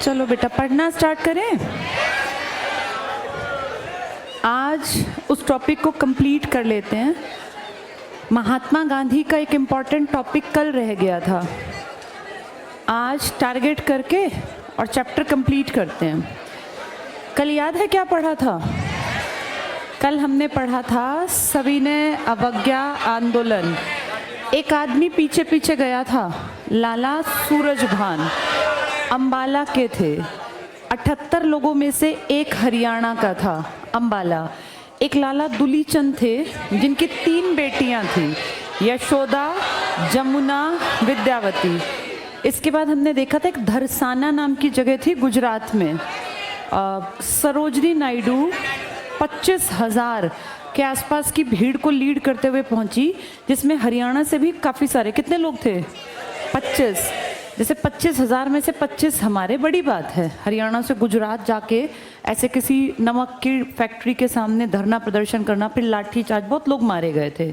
चलो बेटा पढ़ना स्टार्ट करें। आज उस टॉपिक को कंप्लीट कर लेते हैं। महात्मा गांधी का एक इम्पॉर्टेंट टॉपिक कल रह गया था, आज टारगेट करके और चैप्टर कंप्लीट करते हैं। कल याद है क्या पढ़ा था? कल हमने पढ़ा था सविनय अवज्ञा आंदोलन। एक आदमी पीछे पीछे गया था, लाला सूरजभान, अंबाला के थे। 78 लोगों में से एक हरियाणा का था, अंबाला। एक लाला दुलीचंद थे जिनकी 3 बेटियां थी, यशोदा, जमुना, विद्यावती। इसके बाद हमने देखा था एक धरसाना नाम की जगह थी गुजरात में। सरोजनी नायडू 25,000 के आसपास की भीड़ को लीड करते हुए पहुंची, जिसमें हरियाणा से भी काफ़ी सारे, कितने लोग थे? 25। जैसे 25,000 में से 25 हमारे, बड़ी बात है। हरियाणा से गुजरात जाके ऐसे किसी नमक की फैक्ट्री के सामने धरना प्रदर्शन करना, फिर लाठी चार्ज, बहुत लोग मारे गए थे।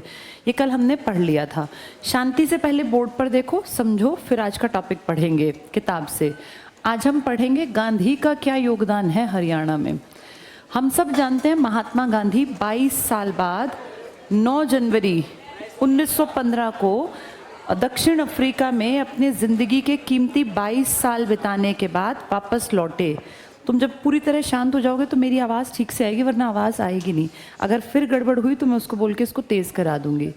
ये कल हमने पढ़ लिया था। शांति से पहले बोर्ड पर देखो, समझो, फिर आज का टॉपिक पढ़ेंगे किताब से। आज हम पढ़ेंगे गांधी का क्या योगदान है हरियाणा में। हम सब जानते हैं महात्मा गांधी 22 साल बाद 9 जनवरी 1915 को दक्षिण अफ्रीका में अपनी ज़िंदगी के कीमती 22 साल बिताने के बाद वापस लौटे। तुम जब पूरी तरह शांत हो जाओगे तो मेरी आवाज़ ठीक से आएगी, वरना आवाज़ आएगी नहीं। अगर फिर गड़बड़ हुई तो मैं उसको बोल के इसको तेज़ करा दूंगी।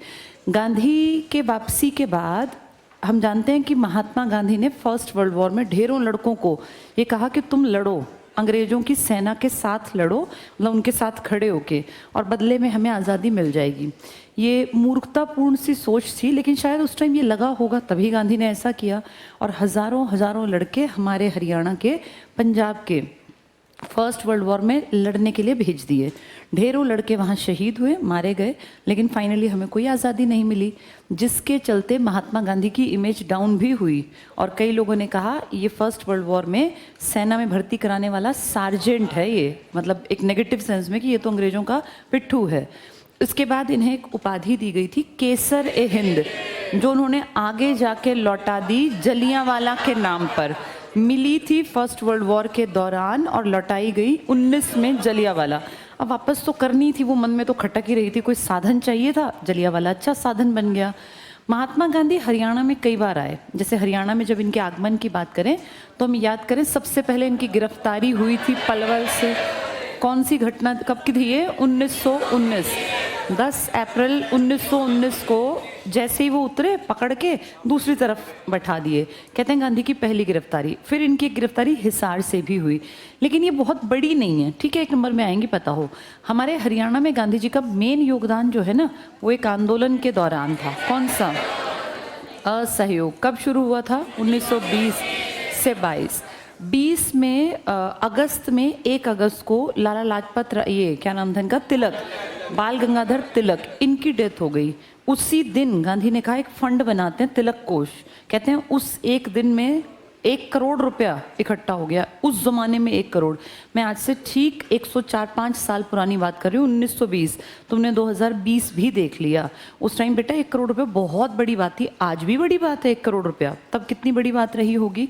गांधी के वापसी के बाद हम जानते हैं कि महात्मा गांधी ने फर्स्ट वर्ल्ड वॉर में ढेरों लड़कों को ये कहा कि तुम लड़ो, अंग्रेज़ों की सेना के साथ लड़ो, मतलब उनके साथ खड़े होके, और बदले में हमें आज़ादी मिल जाएगी। ये मूर्खतापूर्ण सी सोच थी, लेकिन शायद उस टाइम ये लगा होगा, तभी गांधी ने ऐसा किया। और हज़ारों हज़ारों लड़के हमारे हरियाणा के, पंजाब के फर्स्ट वर्ल्ड वॉर में लड़ने के लिए भेज दिए। ढेरों लड़के वहाँ शहीद हुए, मारे गए, लेकिन फाइनली हमें कोई आज़ादी नहीं मिली, जिसके चलते महात्मा गांधी की इमेज डाउन भी हुई। और कई लोगों ने कहा ये फर्स्ट वर्ल्ड वॉर में सेना में भर्ती कराने वाला सार्जेंट है, ये मतलब एक नेगेटिव सेंस में कि ये तो अंग्रेज़ों का पिट्ठू है। इसके बाद इन्हें एक उपाधि दी गई थी, केसर ए हिंद, जो उन्होंने आगे जाके लौटा दी जलियांवाला के नाम पर। मिली थी फर्स्ट वर्ल्ड वॉर के दौरान और लौटाई गई 19 में जलियांवाला। अब वापस तो करनी थी, वो मन में तो खटक ही रही थी, कोई साधन चाहिए था, जलियांवाला अच्छा साधन बन गया। महात्मा गांधी हरियाणा में कई बार आए। जैसे हरियाणा में जब इनके आगमन की बात करें तो हम याद करें, सबसे पहले इनकी गिरफ्तारी हुई थी पलवल से। कौन सी घटना, कब की थी ये? 1919, 10 अप्रैल 1919 को जैसे ही वो उतरे, पकड़ के दूसरी तरफ बैठा दिए। कहते हैं गांधी की पहली गिरफ्तारी। फिर इनकी एक गिरफ्तारी हिसार से भी हुई, लेकिन ये बहुत बड़ी नहीं है, ठीक है, 1 नंबर में आएंगी, पता हो। हमारे हरियाणा में गांधी जी का मेन योगदान जो है ना, वो एक आंदोलन के दौरान था। कौन सा? असहयोग। कब शुरू हुआ था? 1920 से 22। 20 में अगस्त में 1 अगस्त को लाला लाजपत राय, ये क्या नाम था इनका, तिलक, बाल गंगाधर तिलक, इनकी डेथ हो गई। उसी दिन गांधी ने कहा एक फंड बनाते हैं, तिलक कोष। कहते हैं उस एक दिन में 1 करोड़ रुपया इकट्ठा हो गया। उस जमाने में 1 करोड़, मैं आज से ठीक 104-5 साल पुरानी बात कर रही हूँ, 1920। तुमने 2020 भी देख लिया। उस टाइम बेटा 1 करोड़ रुपया बहुत बड़ी बात थी। आज भी बड़ी बात है 1 करोड़ रुपया, तब कितनी बड़ी बात रही होगी।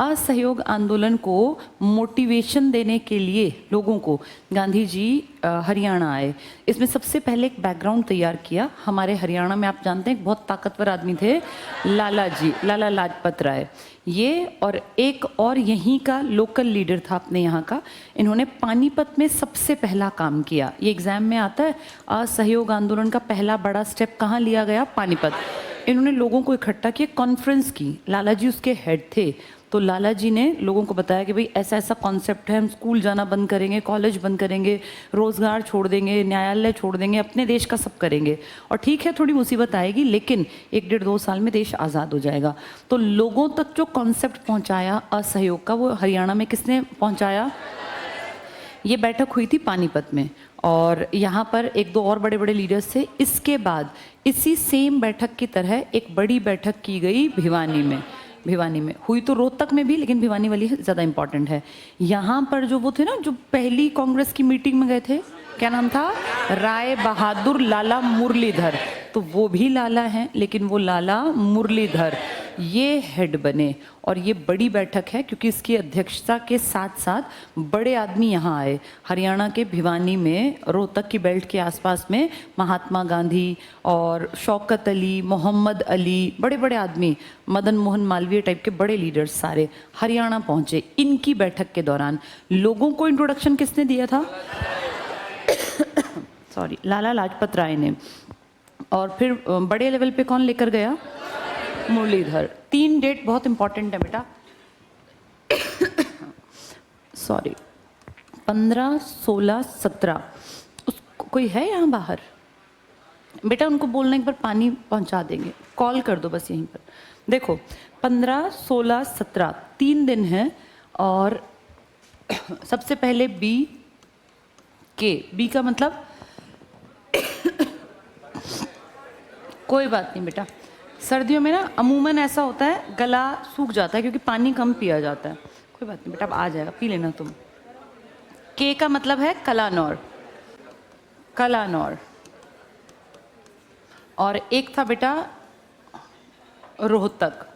असहयोग आंदोलन को मोटिवेशन देने के लिए लोगों को गांधी जी हरियाणा आए। इसमें सबसे पहले एक बैकग्राउंड तैयार किया। हमारे हरियाणा में आप जानते हैं एक बहुत ताकतवर आदमी थे, लाला जी, लाला लाजपत राय। ये और एक और यहीं का लोकल लीडर था अपने यहाँ का। इन्होंने पानीपत में सबसे पहला काम किया। ये एग्जाम में आता है, असहयोग आंदोलन का पहला बड़ा स्टेप कहाँ लिया गया? पानीपत। इन्होंने लोगों को इकट्ठा किया, कॉन्फ्रेंस की। लाला जी उसके हेड थे। तो लाला जी ने लोगों को बताया कि भाई ऐसा ऐसा कॉन्सेप्ट है, हम स्कूल जाना बंद करेंगे, कॉलेज बंद करेंगे, रोज़गार छोड़ देंगे, न्यायालय छोड़ देंगे, अपने देश का सब करेंगे। और ठीक है, थोड़ी मुसीबत आएगी, लेकिन 1-1.5-2 साल में देश आज़ाद हो जाएगा। तो लोगों तक जो कॉन्सेप्ट पहुंचाया असहयोग का, वो हरियाणा में किसने पहुंचाया? ये बैठक हुई थी पानीपत में, और यहाँ पर 1-2 और बड़े बड़े लीडर्स थे। इसके बाद इसी सेम बैठक की तरह एक बड़ी बैठक की गई भिवानी में। भिवानी में हुई तो रोहतक में भी, लेकिन भिवानी वाली ज़्यादा इंपॉर्टेंट है। यहाँ पर जो वो थे ना, जो पहली कांग्रेस की मीटिंग में गए थे, क्या नाम था? राय बहादुर लाला मुरलीधर। तो वो भी लाला हैं, लेकिन वो लाला मुरलीधर। ये हेड बने। और ये बड़ी बैठक है क्योंकि इसकी अध्यक्षता के साथ साथ बड़े आदमी यहाँ आए। हरियाणा के भिवानी में रोहतक की बेल्ट के आसपास में महात्मा गांधी और शौकत अली, मोहम्मद अली, बड़े बड़े आदमी, मदन मोहन मालवीय टाइप के बड़े लीडर्स सारे हरियाणा पहुँचे। इनकी बैठक के दौरान लोगों को इंट्रोडक्शन किसने दिया था? सॉरी, लाला लाजपत राय ने। और फिर बड़े लेवल पे कौन लेकर गया? मुरलीधर। 3 डेट बहुत इंपॉर्टेंट है बेटा। सॉरी, 15, 16, 17। कोई है यहाँ बाहर? बेटा उनको बोलना एक बार पानी पहुँचा देंगे, कॉल कर दो बस यहीं पर। देखो 15, 16, 17 3 दिन हैं। और सबसे पहले बी का मतलब कोई बात नहीं बेटा, सर्दियों में ना अमूमन ऐसा होता है गला सूख जाता है क्योंकि पानी कम पिया जाता है। कोई बात नहीं बेटा, अब आ जाएगा, पी लेना तुम। के का मतलब है कलानौर, कलानौर। और एक था बेटा रोहतक।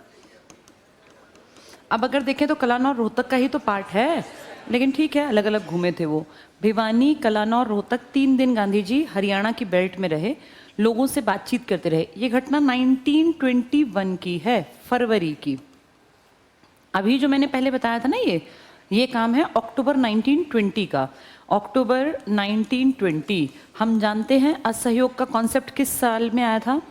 अब अगर देखें तो कलानौर रोहतक का ही तो पार्ट है, लेकिन ठीक है अलग अलग घूमे थे वो। भिवानी, कलानौर, रोहतक 3 दिन गांधी जी हरियाणा की बेल्ट में रहे, लोगों से बातचीत करते रहे। ये घटना 1921 की है, फरवरी की। अभी जो मैंने पहले बताया था ना, ये काम है अक्टूबर 1920 का। अक्टूबर 1920 हम जानते हैं असहयोग का कॉन्सेप्ट किस साल में आया था?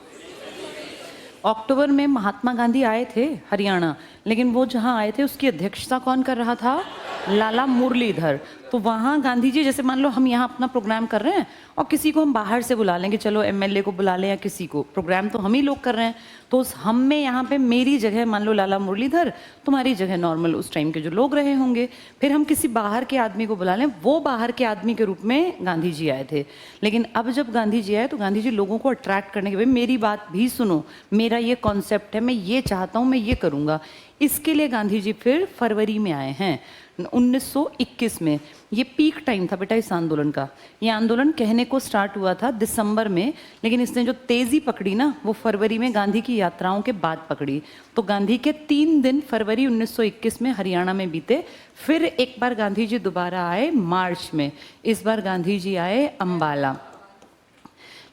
अक्टूबर में महात्मा गांधी आए थे हरियाणा, लेकिन वो जहाँ आए थे उसकी अध्यक्षता कौन कर रहा था? लाला मुरलीधर। तो वहाँ गांधी जी, जैसे मान लो हम यहाँ अपना प्रोग्राम कर रहे हैं और किसी को हम बाहर से बुला लेंगे, चलो एमएलए को बुला लें या किसी को, प्रोग्राम तो हम ही लोग कर रहे हैं। तो उस हम में यहाँ पे मेरी जगह मान लो लाला मुरलीधर, तुम्हारी जगह नॉर्मल उस टाइम के जो लोग रहे होंगे। फिर हम किसी बाहर के आदमी को बुला लें, वो बाहर के आदमी के रूप में गांधी जी आए थे। लेकिन अब जब गांधी जी आए तो गांधी जी लोगों को अट्रैक्ट करने के, भाई मेरी बात भी सुनो, मेरा ये कॉन्सेप्ट है, मैं ये चाहता हूँ, मैं ये करूँगा। इसके लिए गांधी जी फिर फरवरी में आए हैं 1921 में। ये पीक टाइम था बेटा इस आंदोलन का। ये आंदोलन कहने को स्टार्ट हुआ था दिसंबर में, लेकिन इसने जो तेज़ी पकड़ी ना वो फरवरी में गांधी की यात्राओं के बाद पकड़ी। तो गांधी के 3 दिन फरवरी 1921 में हरियाणा में बीते। फिर एक बार गांधी जी दोबारा आए मार्च में, इस बार गांधी जी आए अम्बाला।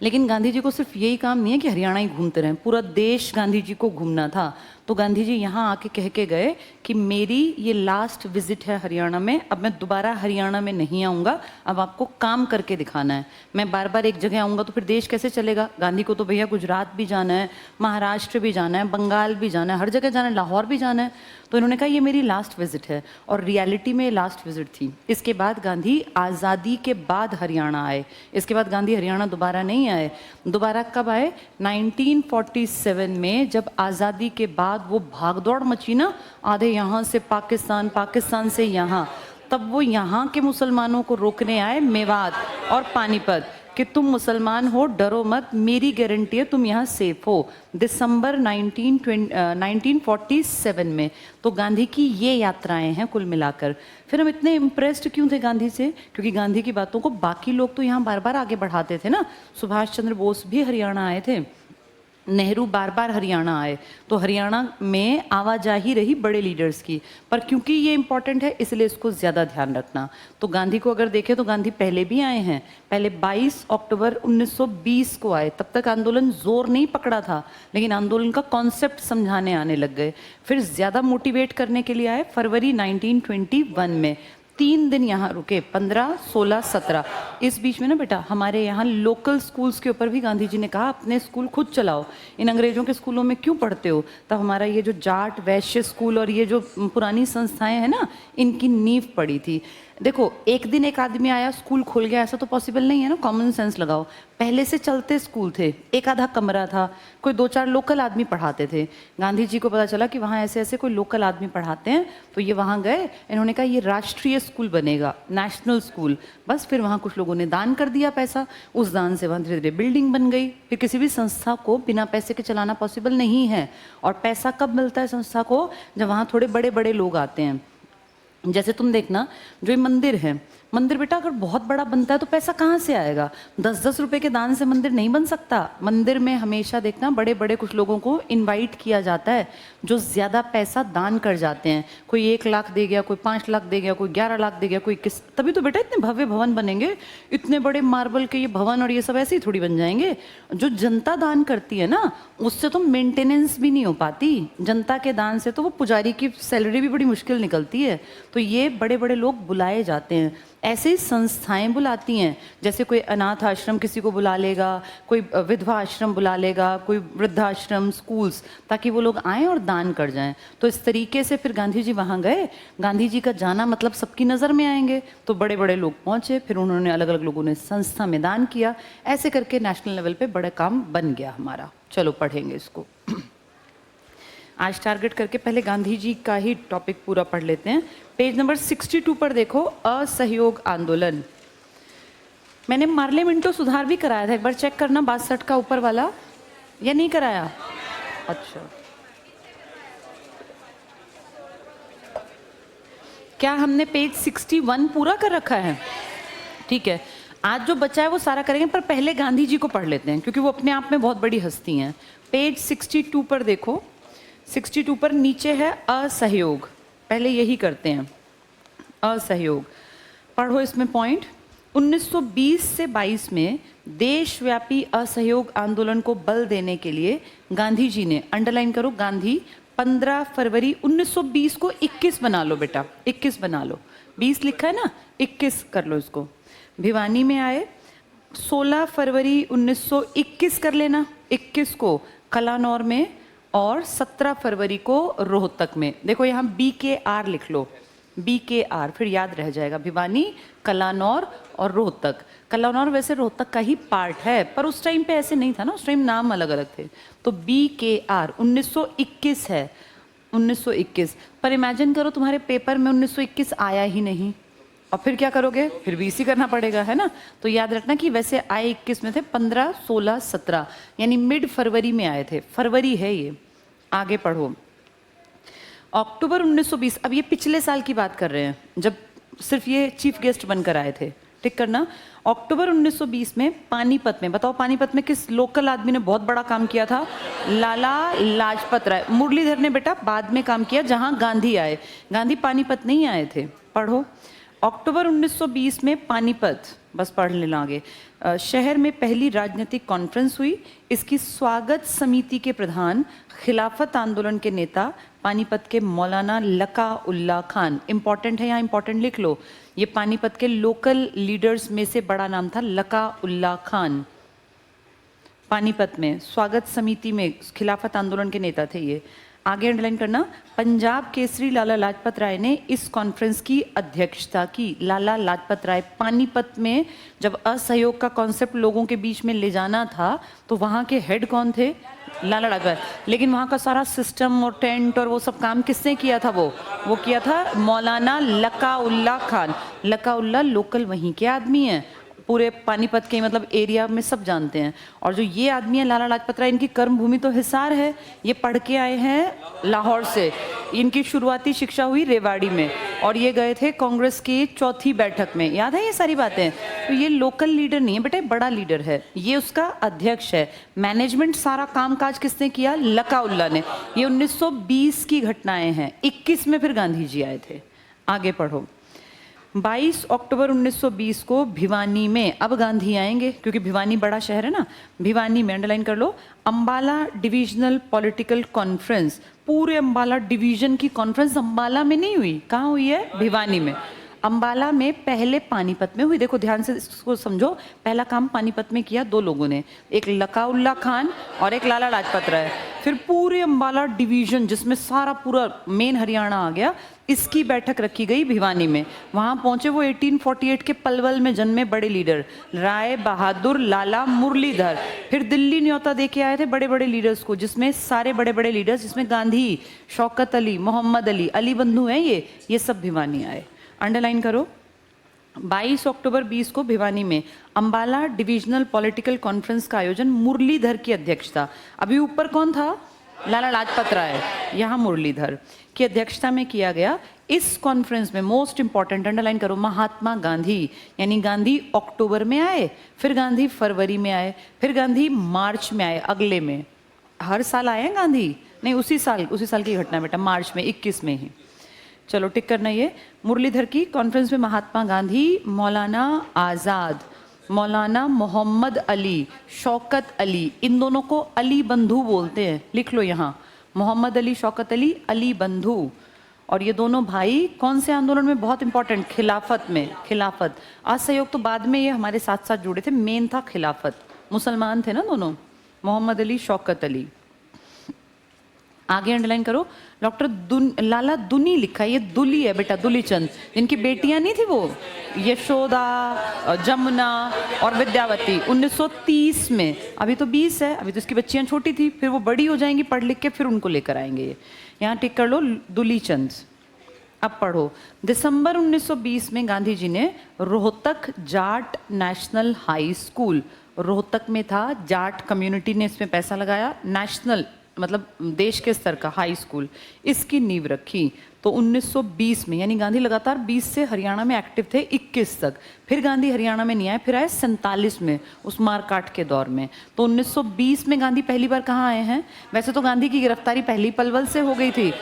लेकिन गांधी जी को सिर्फ यही काम नहीं है कि हरियाणा ही घूमते रहें, पूरा देश गांधी जी को घूमना था। तो गांधी जी यहाँ आके कह के गए कि मेरी ये लास्ट विजिट है हरियाणा में, अब मैं दोबारा हरियाणा में नहीं आऊँगा, अब आपको काम करके दिखाना है। मैं बार बार एक जगह आऊँगा तो फिर देश कैसे चलेगा? गांधी को तो भैया गुजरात भी जाना है, महाराष्ट्र भी जाना है, बंगाल भी जाना है, हर जगह जाना है, लाहौर भी जाना है। तो इन्होंने कहा ये मेरी लास्ट विजिट है, और रियलिटी में लास्ट विजिट थी। इसके बाद गांधी आज़ादी के बाद हरियाणा आए। इसके बाद गांधी हरियाणा दोबारा नहीं आए। दोबारा कब आए? 1947 में, जब आज़ादी के बाद वो भागदौड़ मची ना, आधे यहाँ से पाकिस्तान, पाकिस्तान से यहाँ, तब वो यहाँ के मुसलमानों को रोकने आए मेवात और पानीपत कि तुम मुसलमान हो, डरो मत, मेरी गारंटी है तुम यहाँ सेफ हो। दिसंबर 1947 में। तो गांधी की ये यात्राएं हैं कुल मिलाकर। फिर हम इतने इम्प्रेस्ड क्यों थे गांधी से? क्योंकि गांधी की बातों को बाकी लोग तो यहाँ बार बार आगे बढ़ाते थे ना। सुभाष चंद्र बोस भी हरियाणा आए थे, नेहरू बार बार हरियाणा आए, तो हरियाणा में आवाजाही रही बड़े लीडर्स की। पर क्योंकि ये इंपॉर्टेंट है इसलिए इसको ज़्यादा ध्यान रखना। तो गांधी को अगर देखें तो गांधी पहले भी आए हैं, पहले 22 अक्टूबर 1920 को आए। तब तक आंदोलन जोर नहीं पकड़ा था, लेकिन आंदोलन का कॉन्सेप्ट समझाने आने लग गए। फिर ज़्यादा मोटिवेट करने के लिए आए फरवरी 1921 में। 3 दिन यहाँ रुके, 15, 16, 17। इस बीच में ना बेटा हमारे यहाँ लोकल स्कूल्स के ऊपर भी गांधी जी ने कहा अपने स्कूल खुद चलाओ, इन अंग्रेजों के स्कूलों में क्यों पढ़ते हो। तब हमारा ये जो जाट वैश्य स्कूल और ये जो पुरानी संस्थाएं हैं ना, इनकी नींव पड़ी थी। देखो एक दिन एक आदमी आया स्कूल खोल गया, ऐसा तो पॉसिबल नहीं है ना। कॉमन सेंस लगाओ, पहले से चलते स्कूल थे, एक आधा कमरा था, कोई 2-4 लोकल आदमी पढ़ाते थे। गांधी जी को पता चला कि वहाँ ऐसे ऐसे कोई लोकल आदमी पढ़ाते हैं, तो ये वहाँ गए, इन्होंने कहा ये राष्ट्रीय स्कूल बनेगा, नेशनल स्कूल। बस फिर वहाँ कुछ लोगों ने दान कर दिया पैसा, उस दान से वहाँ धीरे धीरे बिल्डिंग बन गई। फिर किसी भी संस्था को बिना पैसे के चलाना पॉसिबल नहीं है। और पैसा कब मिलता है संस्था को? जब वहाँ थोड़े बड़े बड़े लोग आते हैं। जैसे तुम देखना जो ये मंदिर है, मंदिर बेटा अगर बहुत बड़ा बनता है तो पैसा कहाँ से आएगा? 10-10 रुपए के दान से मंदिर नहीं बन सकता। मंदिर में हमेशा देखना बड़े बड़े कुछ लोगों को इनवाइट किया जाता है जो ज़्यादा पैसा दान कर जाते हैं। कोई 1 लाख दे गया, कोई 5 लाख दे गया, कोई 11 लाख दे गया, कोई किस, तभी तो बेटा इतने भव्य भवन बनेंगे। इतने बड़े मार्बल के ये भवन और ये सब ऐसे ही थोड़ी बन जाएंगे। जो जनता दान करती है ना, उससे तो मेंटेनेंस भी नहीं हो पाती। जनता के दान से तो वो पुजारी की सैलरी भी बड़ी मुश्किल निकलती है। तो ये बड़े बड़े लोग बुलाए जाते हैं। ऐसे ही संस्थाएं बुलाती हैं, जैसे कोई अनाथ आश्रम किसी को बुला लेगा, कोई विधवा आश्रम बुला लेगा, कोई वृद्धाश्रम, स्कूल्स, ताकि वो लोग आएं और दान कर जाएं। तो इस तरीके से फिर गांधी जी वहाँ गए। गांधी जी का जाना मतलब सबकी नज़र में आएंगे, तो बड़े बड़े लोग पहुँचे, फिर उन्होंने अलग अलग लोगों ने संस्था में दान किया। ऐसे करके नेशनल लेवल पे बड़ा काम बन गया हमारा। चलो पढ़ेंगे इसको। आज टारगेट करके पहले गांधी जी का ही टॉपिक पूरा पढ़ लेते हैं। पेज नंबर 62 पर देखो, असहयोग आंदोलन। मैंने मार्ले मिंटो सुधार भी कराया था, एक बार चेक करना 62 का ऊपर वाला, या नहीं कराया? अच्छा, क्या हमने पेज 61 पूरा कर रखा है? ठीक है, आज जो बचा है वो सारा करेंगे, पर पहले गांधी जी को पढ़ लेते हैं क्योंकि वो अपने आप में बहुत बड़ी हस्ती हैं। पेज 62 पर देखो, 62 पर नीचे है असहयोग। पहले यही करते हैं, असहयोग। पढ़ो इसमें पॉइंट। 1920 से 22 में देशव्यापी असहयोग आंदोलन को बल देने के लिए गांधी जी ने, अंडरलाइन करो गांधी, 15 फरवरी 1920 को 21 बना लो बेटा, 21 बना लो। 20 लिखा है ना, 21 कर लो इसको। भिवानी में आए 16 फरवरी 1921 कर लेना, 21 को कलानौर में, और 17 फरवरी को रोहतक में। देखो यहाँ BKR लिख लो, BKR, फिर याद रह जाएगा। भिवानी, कलानौर और रोहतक। कलानौर वैसे रोहतक का ही पार्ट है, पर उस टाइम पे ऐसे नहीं था ना, उस टाइम नाम अलग अलग थे। तो BKR 1921 है, 1921। पर इमेजिन करो तुम्हारे पेपर में 1921 आया ही नहीं, और फिर क्या करोगे? फिर 20 ही करना पड़ेगा, है ना। तो याद रखना कि वैसे आए 21 में थे, 15, 16, 17, यानी मिड फरवरी में आए थे। फरवरी है ये। आगे पढ़ो। अक्टूबर 1920, अब ये पिछले साल की बात कर रहे हैं जब सिर्फ ये चीफ गेस्ट बनकर आए थे, ठीक करना। अक्टूबर 1920 में पानीपत में, बताओ पानीपत में किस लोकल आदमी ने बहुत बड़ा काम किया था? लाला लाजपत राय। मुरलीधर ने बेटा बाद में काम किया जहां गांधी आए, गांधी पानीपत नहीं आए थे। पढ़ो। अक्टूबर 1920 में पानीपत, बस पढ़ लेना आगे, शहर में पहली राजनीतिक कॉन्फ्रेंस हुई। इसकी स्वागत समिति के प्रधान, खिलाफत आंदोलन के नेता पानीपत के मौलाना लका उल्ला खान। इंपॉर्टेंट है, यहाँ इंपॉर्टेंट लिख लो। ये पानीपत के लोकल लीडर्स में से बड़ा नाम था लका उल्ला खान। पानीपत में स्वागत समिति में खिलाफत आंदोलन के नेता थे ये। आगे अंडरलाइन करना, पंजाब केसरी लाला लाजपत राय ने इस कॉन्फ्रेंस की अध्यक्षता की। लाला लाजपत राय, पानीपत में जब असहयोग का कॉन्सेप्ट लोगों के बीच में ले जाना था तो वहाँ के हेड कौन थे? लाला लाजपत। लेकिन वहाँ का सारा सिस्टम और टेंट और वो सब काम किसने किया था? वो किया था मौलाना लका उल्ला खान। लका उल्ला लोकल वहीं के आदमी हैं, पूरे पानीपत के मतलब एरिया में सब जानते हैं। और जो ये आदमी है लाला लाजपत राय, इनकी कर्म भूमि तो हिसार है। ये पढ़ के आए हैं लाहौर से। इनकी शुरुआती शिक्षा हुई रेवाड़ी में, और ये गए थे कांग्रेस की चौथी बैठक में। याद है ये सारी बातें? तो ये लोकल लीडर नहीं है बेटा, बड़ा लीडर है। ये उसका अध्यक्ष है। मैनेजमेंट सारा काम काज किसने किया? लका उल्ला ने। ये 1920 की घटनाएं हैं। 21 में फिर गांधी जी आए थे। आगे पढ़ो। 22 अक्टूबर 1920 को भिवानी में, अब गांधी आएंगे क्योंकि भिवानी बड़ा शहर है ना, भिवानी में अंडरलाइन कर लो, अंबाला डिविजनल पॉलिटिकल कॉन्फ्रेंस। पूरे अंबाला डिवीजन की कॉन्फ्रेंस अंबाला में नहीं हुई, कहाँ हुई है? भिवानी में। अंबाला में पहले पानीपत में हुई। देखो ध्यान से इसको समझो, पहला काम पानीपत में किया दो लोगों ने, एक लका उल्ला खान और एक लाला लाजपत राय। फिर पूरे अंबाला डिवीजन जिसमें सारा पूरा मेन हरियाणा आ गया, इसकी बैठक रखी गई भिवानी में। वहाँ पहुँचे वो 1848 के पलवल में जन्मे बड़े लीडर राय बहादुर, लाला, मुरलीधर। फिर दिल्ली न्योता दे के आए थे बड़े बड़े लीडर्स को, जिसमें सारे बड़े बड़े लीडर्स, जिसमें गांधी, शौकत अली, मोहम्मद अली, अली बंधु हैं ये सब भिवानी आए। अंडरलाइन करो। 22 अक्टूबर 20 को भिवानी में अंबाला डिविजनल पॉलिटिकल कॉन्फ्रेंस का आयोजन मुरलीधर की अध्यक्षता। अभी ऊपर कौन था? लाला लाजपत राय, यहाँ मुरलीधर की अध्यक्षता में किया गया। इस कॉन्फ्रेंस में मोस्ट इंपॉर्टेंट अंडरलाइन करो, महात्मा गांधी, यानी गांधी अक्टूबर में आए, फिर गांधी फरवरी में आए, फिर गांधी मार्च में आए, अगले में। हर साल आए हैं गांधी? नहीं, उसी साल की घटना बेटा, मार्च में, 21 में ही। चलो टिक करना ये। मुरलीधर की कॉन्फ्रेंस में महात्मा गांधी, मौलाना आज़ाद, मौलाना मोहम्मद अली, शौकत अली, इन दोनों को अली बंधु बोलते हैं, लिख लो यहाँ, मोहम्मद अली, शौकत अली, अली बंधु। और ये दोनों भाई कौन से आंदोलन में? बहुत इंपॉर्टेंट, खिलाफत में। खिलाफत, असहयोग तो बाद में ये हमारे साथ साथ जुड़े थे, मेन था खिलाफत, मुसलमान थे ना दोनों, मोहम्मद अली, शौकत अली। आगे अंडरलाइन करो, डॉक्टर लाला दुनी लिखा है, ये दुली है बेटा, दुली चंद, जिनकी बेटियां नहीं थी वो, यशोदा, जमुना और विद्यावती, 1930 में। अभी तो 20 है, अभी तो इसकी बच्चियां छोटी थी, फिर वो बड़ी हो जाएंगी, पढ़ लिख के फिर उनको लेकर आएंगे ये। यहाँ टिक कर लो, दुली चंद। अब पढ़ो, दिसंबर 1920 में गांधी जी ने Rohtak Jat national high school, Rohtak में था, जाट कम्युनिटी ने इसमें पैसा लगाया, नेशनल मतलब देश के स्तर का हाई स्कूल, इसकी नींव रखी। तो 1920 में, यानी गांधी लगातार 20 से हरियाणा में एक्टिव थे 21 तक। फिर गांधी हरियाणा में नहीं आए, फिर आए 47 में, उस मारकाट के दौर में। तो 1920 में गांधी पहली बार कहाँ आए हैं? वैसे तो गांधी की गिरफ्तारी पहली पलवल से हो गई थी,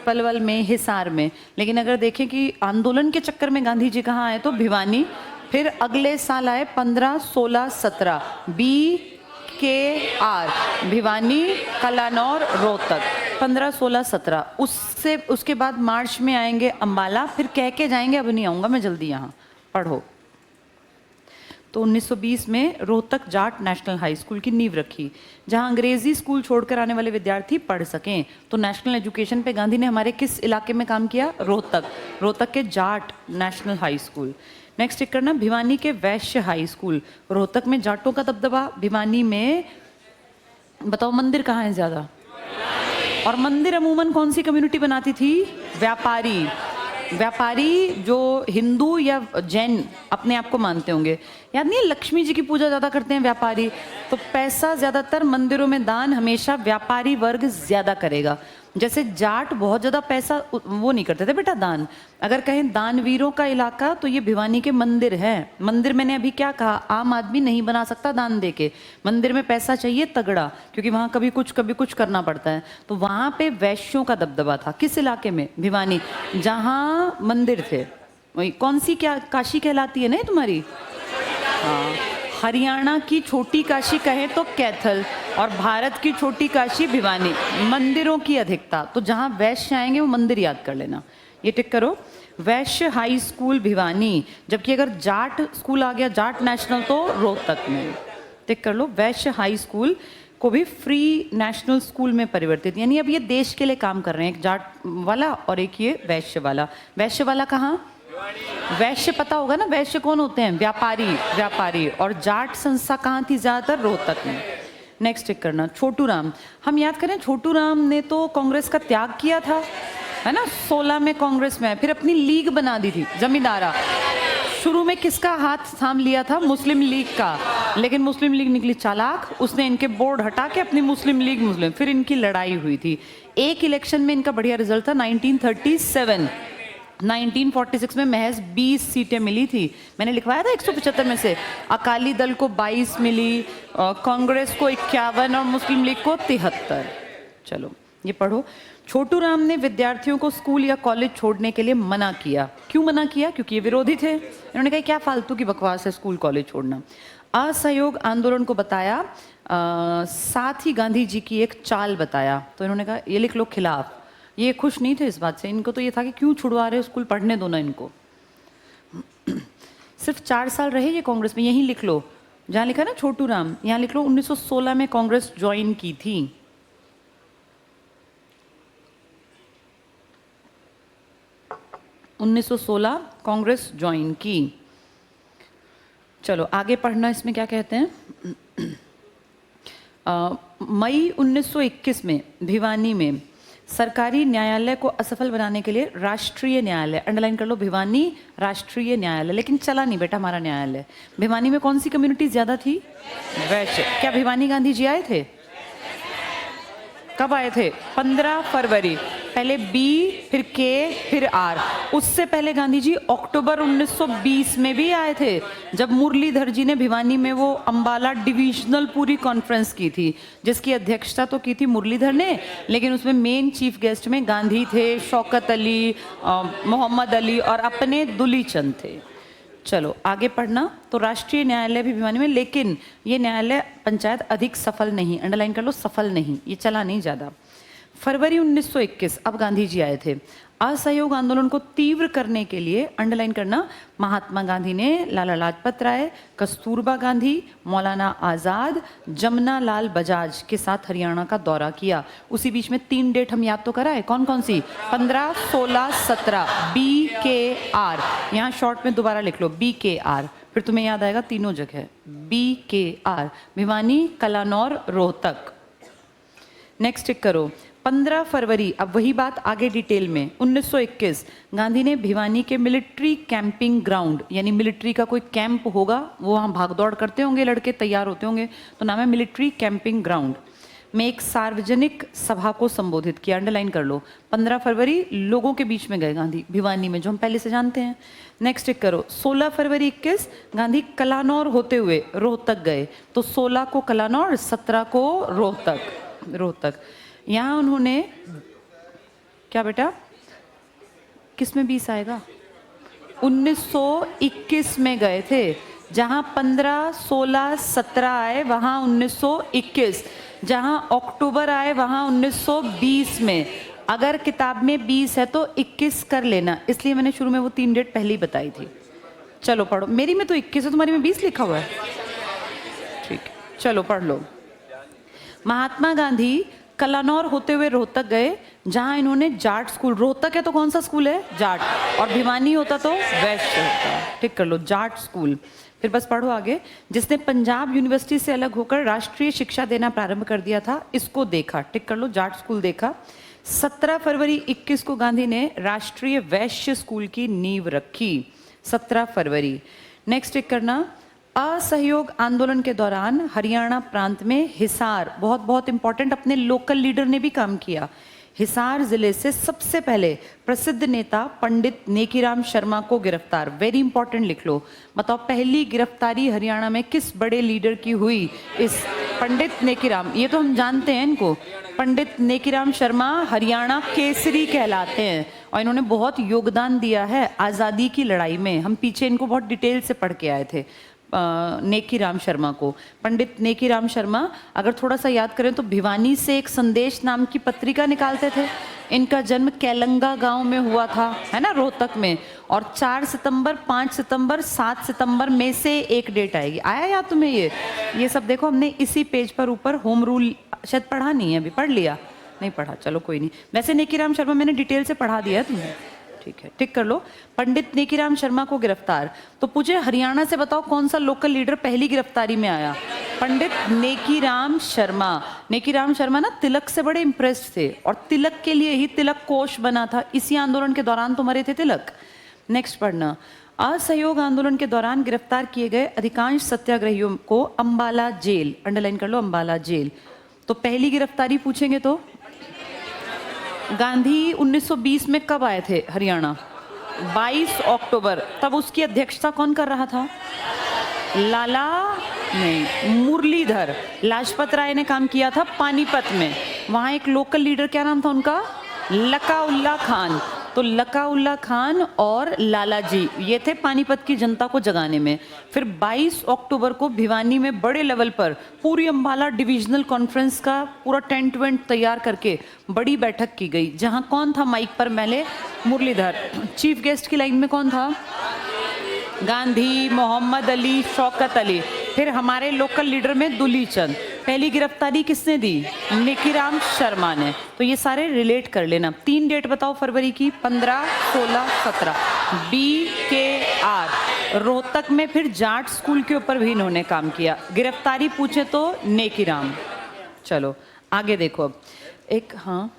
पलवल में, हिसार में, लेकिन अगर देखें कि आंदोलन के चक्कर में गांधी जी कहाँ आए, तो भिवानी। फिर अगले साल आए 15, 16, 17, BKR, भिवानी, कलानौर, रोहतक, 15, 16, 17। उसके बाद मार्च में आएंगे अंबाला, फिर कह के जाएंगे, अब नहीं आऊँगा मैं जल्दी, यहाँ पढ़ो। तो 1920 में Rohtak Jat national high school की नींव रखी, जहां अंग्रेजी स्कूल छोड़कर आने वाले विद्यार्थी पढ़ सकें। तो नेशनल एजुकेशन पे गांधी ने हमारे किस इलाके में काम किया? रोहतक के Jat national high school. Next tick करना, भिवानी के वैश्य हाई स्कूल। रोहतक में जाटों का दबदबा, भिवानी में बताओ मंदिर कहाँ है ज्यादा? और मंदिर अमूमन कौन सी कम्युनिटी बनाती थी? व्यापारी जो हिंदू या जैन अपने आप को मानते होंगे। याद नहीं है, लक्ष्मी जी की पूजा ज़्यादा करते हैं व्यापारी, तो पैसा ज़्यादातर मंदिरों में दान हमेशा व्यापारी वर्ग ज़्यादा करेगा। जैसे जाट बहुत ज़्यादा पैसा वो नहीं करते थे बेटा दान। अगर कहें दानवीरों का इलाका, तो ये भिवानी के मंदिर हैं। मंदिर मैंने अभी क्या कहा, आम आदमी नहीं बना सकता दान दे के, मंदिर में पैसा चाहिए तगड़ा, क्योंकि वहाँ कभी कुछ करना पड़ता है। तो वहाँ पे वैश्यों का दबदबा था। किस इलाके में? भिवानी, जहाँ मंदिर थे। वही कौन सी, क्या काशी कहलाती है ना तुम्हारी? हाँ, हरियाणा की छोटी काशी कहे तो कैथल, और भारत की छोटी काशी भिवानी। मंदिरों की अधिकता, तो जहाँ वैश्य आएंगे वो मंदिर याद कर लेना। ये टिक करो, वैश्य हाई स्कूल भिवानी। जबकि अगर जाट स्कूल आ गया, जाट नेशनल, तो रोहतक में। टिक कर लो, वैश्य हाई स्कूल को भी फ्री नेशनल स्कूल में परिवर्तित, यानी अब ये देश के लिए काम कर रहे हैं, एक जाट वाला और एक ये वैश्य वाला। वैश्य वाला कहाँ? वैश्य पता होगा ना, वैश्य कौन होते हैं? व्यापारी। और जाट संस्था कहाँ थी ज्यादातर? रोहतक में। नेक्स्ट टिक करना, छोटू राम। हम याद करें, छोटू राम ने तो कांग्रेस का त्याग किया था, है ना, 16 में कांग्रेस में, फिर अपनी लीग बना दी थी, जमींदारा। शुरू में किसका हाथ थाम लिया था? मुस्लिम लीग का, लेकिन मुस्लिम लीग निकली चालाक, उसने इनके बोर्ड हटा के अपनी मुस्लिम लीग, फिर इनकी लड़ाई हुई थी। एक इलेक्शन में इनका बढ़िया रिजल्ट था, 1937। 1946 में महज 20 सीटें मिली थी। मैंने लिखवाया था 175 में से। अकाली दल को 22 मिली, कांग्रेस को 51 और मुस्लिम लीग को 73। चलो ये पढ़ो, छोटू राम ने विद्यार्थियों को स्कूल या कॉलेज छोड़ने के लिए मना किया। क्यों मना किया? क्योंकि ये विरोधी थे। इन्होंने कहा क्या फालतू की बकवास है स्कूल कॉलेज छोड़ना। असहयोग आंदोलन को बताया, साथ ही गांधी जी की एक चाल बताया। तो इन्होंने कहा, ये लिख लो, खिलाफ। ये खुश नहीं थे इस बात से, इनको तो ये था कि क्यों छुड़वा रहे हो स्कूल, पढ़ने दो ना इनको। सिर्फ 4 साल रहे ये कांग्रेस में, यहीं लिख लो जहाँ लिखा ना छोटू राम, यहाँ लिख लो 1916 में कांग्रेस ज्वाइन की थी। (1916) कांग्रेस ज्वाइन की। चलो आगे पढ़ना, इसमें क्या कहते हैं। मई 1921 में भिवानी में सरकारी न्यायालय को असफल बनाने के लिए राष्ट्रीय न्यायालय, अंडरलाइन कर लो, भिवानी राष्ट्रीय न्यायालय, लेकिन चला नहीं बेटा हमारा न्यायालय। भिवानी में कौन सी कम्युनिटी ज्यादा थी? वैश्य। क्या भिवानी गांधी जी आए थे? कब आए थे? 15 फरवरी। पहले बी, फिर के, फिर आर। उससे पहले गांधी जी अक्टूबर 1920 में भी आए थे, जब मुरलीधर जी ने भिवानी में वो अंबाला डिविजनल पूरी कॉन्फ्रेंस की थी, जिसकी अध्यक्षता तो की थी मुरलीधर ने, लेकिन उसमें मेन चीफ गेस्ट में गांधी थे, शौकत अली, मोहम्मद अली और अपने दुली चंद थे। चलो आगे पढ़ना। तो राष्ट्रीय न्यायालय भी भिवानी में, लेकिन ये न्यायालय पंचायत अधिक सफल नहीं, अंडरलाइन कर लो, सफल नहीं, ये चला नहीं ज़्यादा। फरवरी 1921 अब गांधी जी आए थे। असहयोग आंदोलन को तीव्र करने के लिए, अंडरलाइन करना, महात्मा गांधी ने लाला लाजपत राय, कस्तूरबा गांधी, मौलाना आज़ाद, जमुना लाल बजाज के साथ हरियाणा का दौरा किया। उसी बीच में 3 डेट हम याद तो कराए, कौन कौन सी? 15, 16, 17, BKR। यहाँ शॉर्ट में दोबारा लिख लो BKR, फिर तुम्हें याद आएगा तीनों जगह। BKR Bhiwani, Kalanaur, Rohtak. Next tick करो। 15 फरवरी, अब वही बात आगे डिटेल में। 1921 गांधी ने भिवानी के मिलिट्री कैंपिंग ग्राउंड, यानी मिलिट्री का कोई कैंप होगा, वो वहाँ भाग दौड़ करते होंगे लड़के, तैयार होते होंगे, तो नाम है मिलिट्री कैंपिंग ग्राउंड, में एक सार्वजनिक सभा को संबोधित किया। अंडरलाइन कर लो। 15 फरवरी लोगों के बीच में गए गांधी भिवानी में, जो हम पहले से जानते हैं। नेक्स्ट टिक करो। 16 फरवरी 21 गांधी कलानौर होते हुए रोहतक गए, तो 16 को कलानौर, 17 को रोहतक। यहाँ उन्होंने क्या बेटा, किस में 20 आएगा? 1921 में गए थे। जहाँ 15, 16, 17 आए वहाँ 1921, जहाँ अक्टूबर आए वहाँ 1920 में। अगर किताब में 20 है तो 21 कर लेना, इसलिए मैंने शुरू में वो 3 डेट पहले ही बताई थी। चलो पढ़ो। मेरी में तो 21 है, तुम्हारी में 20 लिखा हुआ है। ठीक, चलो पढ़ लो। महात्मा गांधी कलानौर होते हुए रोहतक गए, जहां इन्होंने जाट स्कूल, रोहतक है तो कौन सा स्कूल है? जाट, और भिवानी होता तो वेस्ट होता। ठीक कर लो, जाट स्कूल। फिर बस पढ़ो आगे। जिसने पंजाब यूनिवर्सिटी से अलग होकर राष्ट्रीय शिक्षा देना प्रारंभ कर दिया था, इसको देखा। टिक कर लो, जाट स्कूल देखा। 17 फरवरी 21 को गांधी ने राष्ट्रीय वैश्य स्कूल की नींव रखी। 17 फरवरी। नेक्स्ट टिक करना। असहयोग आंदोलन के दौरान हरियाणा प्रांत में हिसार, बहुत बहुत इंपॉर्टेंट, अपने लोकल लीडर ने भी काम किया। हिसार जिले से सबसे पहले प्रसिद्ध नेता पंडित नेकीराम शर्मा को गिरफ्तार, वेरी इंपॉर्टेंट लिख लो। बताओ पहली गिरफ्तारी हरियाणा में किस बड़े लीडर की हुई? इस पंडित नेकीराम, ये तो हम जानते हैं इनको, पंडित नेकीराम शर्मा हरियाणा केसरी कहलाते हैं, और इन्होंने बहुत योगदान दिया है आज़ादी की लड़ाई में। हम पीछे इनको बहुत डिटेल से पढ़ के आए थे, नेकीराम शर्मा को। पंडित नेकीराम शर्मा, अगर थोड़ा सा याद करें तो भिवानी से एक संदेश नाम की पत्रिका निकालते थे। इनका जन्म कैलंगा गांव में हुआ था, है ना, रोहतक में। और 4 सितंबर, 5 सितंबर, 7 सितंबर में से एक डेट आएगी। आया याद तुम्हें ये सब देखो, हमने इसी पेज पर ऊपर होम रूल शायद पढ़ा नहीं है, अभी पढ़ लिया? नहीं पढ़ा, चलो कोई नहीं। वैसे नेकीराम शर्मा मैंने डिटेल से पढ़ा दिया है तुम्हें, ठीक है, टिक कर लो। पंडित नेकीराम शर्मा को गिरफ्तार। तो पूछे हरियाणा से बताओ कौन सा लोकल लीडर पहली गिरफ्तारी में आया? पंडित नेकीराम शर्मा। नेकीराम शर्मा ना तिलक से बड़े इंप्रेस्ड थे, और तिलक के लिए ही तिलक कोष बना था। इसी आंदोलन के दौरान तो मरे थे तिलक। नेक्स्ट पढ़ना। असहयोग आंदोलन के दौरान गिरफ्तार किए गए अधिकांश सत्याग्रहियों को अंबाला जेल, अंडरलाइन कर लो, अंबाला जेल। तो पहली गिरफ्तारी पूछेंगे तो गांधी 1920 में कब आए थे हरियाणा? 22 अक्टूबर। तब उसकी अध्यक्षता कौन कर रहा था? लाला नहीं, मुरलीधर। लाजपत राय ने काम किया था पानीपत में, वहाँ एक लोकल लीडर, क्या नाम था उनका? लकाउल्ला खान। तो लकाउल्ला खान और लाला जी, ये थे पानीपत की जनता को जगाने में। फिर 22 अक्टूबर को भिवानी में बड़े लेवल पर पूरी अंबाला डिविजनल कॉन्फ्रेंस का पूरा टेंट वेंट तैयार करके बड़ी बैठक की गई, जहां कौन था माइक पर? पहले मुरलीधर। चीफ गेस्ट की लाइन में कौन था? गांधी, मोहम्मद अली, शौकत अली। फिर हमारे लोकल लीडर में दुली चंद। पहली गिरफ्तारी किसने दी? नेकीराम शर्मा ने। तो ये सारे रिलेट कर लेना। 3 डेट बताओ फरवरी की, 15, 16, 17। BKR रोहतक में। फिर जाट स्कूल के ऊपर भी इन्होंने काम किया। गिरफ्तारी पूछे तो नेकीराम। चलो आगे देखो अब एक, हाँ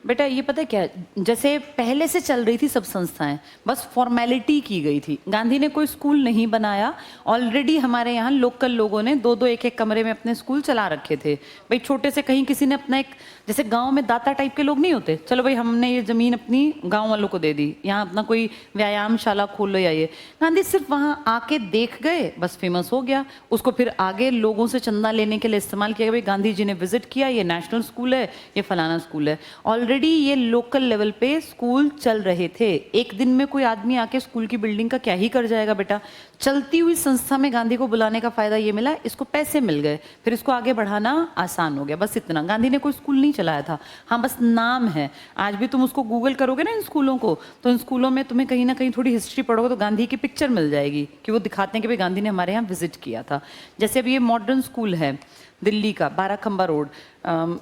बेटा ये पता है क्या, जैसे पहले से चल रही थी सब संस्थाएं, बस फॉर्मेलिटी की गई थी। गांधी ने कोई स्कूल नहीं बनाया, ऑलरेडी हमारे यहाँ लोकल लोगों ने दो दो एक एक कमरे में अपने स्कूल चला रखे थे। भाई छोटे से कहीं किसी ने अपना एक, जैसे गांव में दाता टाइप के लोग नहीं होते, चलो भाई हमने ये जमीन अपनी गाँव वालों को दे दी, यहाँ अपना कोई व्यायामशाला खोल लो या ये। गांधी सिर्फ वहाँ आके देख गए, बस फेमस हो गया। उसको फिर आगे लोगों से चंदा लेने के लिए इस्तेमाल किया। भाई गांधी जी ने विजिट किया, ये नेशनल स्कूल है, ये फलाना स्कूल है। ऑलरेडी ये लोकल लेवल पे स्कूल चल रहे थे। एक दिन में कोई आदमी आके स्कूल की बिल्डिंग का क्या ही कर जाएगा बेटा। चलती हुई संस्था में गांधी को बुलाने का फायदा ये मिला, इसको पैसे मिल गए, फिर इसको आगे बढ़ाना आसान हो गया, बस इतना। गांधी ने कोई स्कूल नहीं चलाया था, हाँ बस नाम है। आज भी तुम उसको गूगल करोगे ना इन स्कूलों को, तो इन स्कूलों में तुम्हें कहीं ना कहीं थोड़ी हिस्ट्री पढ़ोगे तो गांधी की पिक्चर मिल जाएगी कि वो दिखाते हैं कि भाई गांधी ने हमारे यहाँ विजिट किया था। जैसे अभी ये मॉडर्न स्कूल है दिल्ली का, 12 खंबा रोड,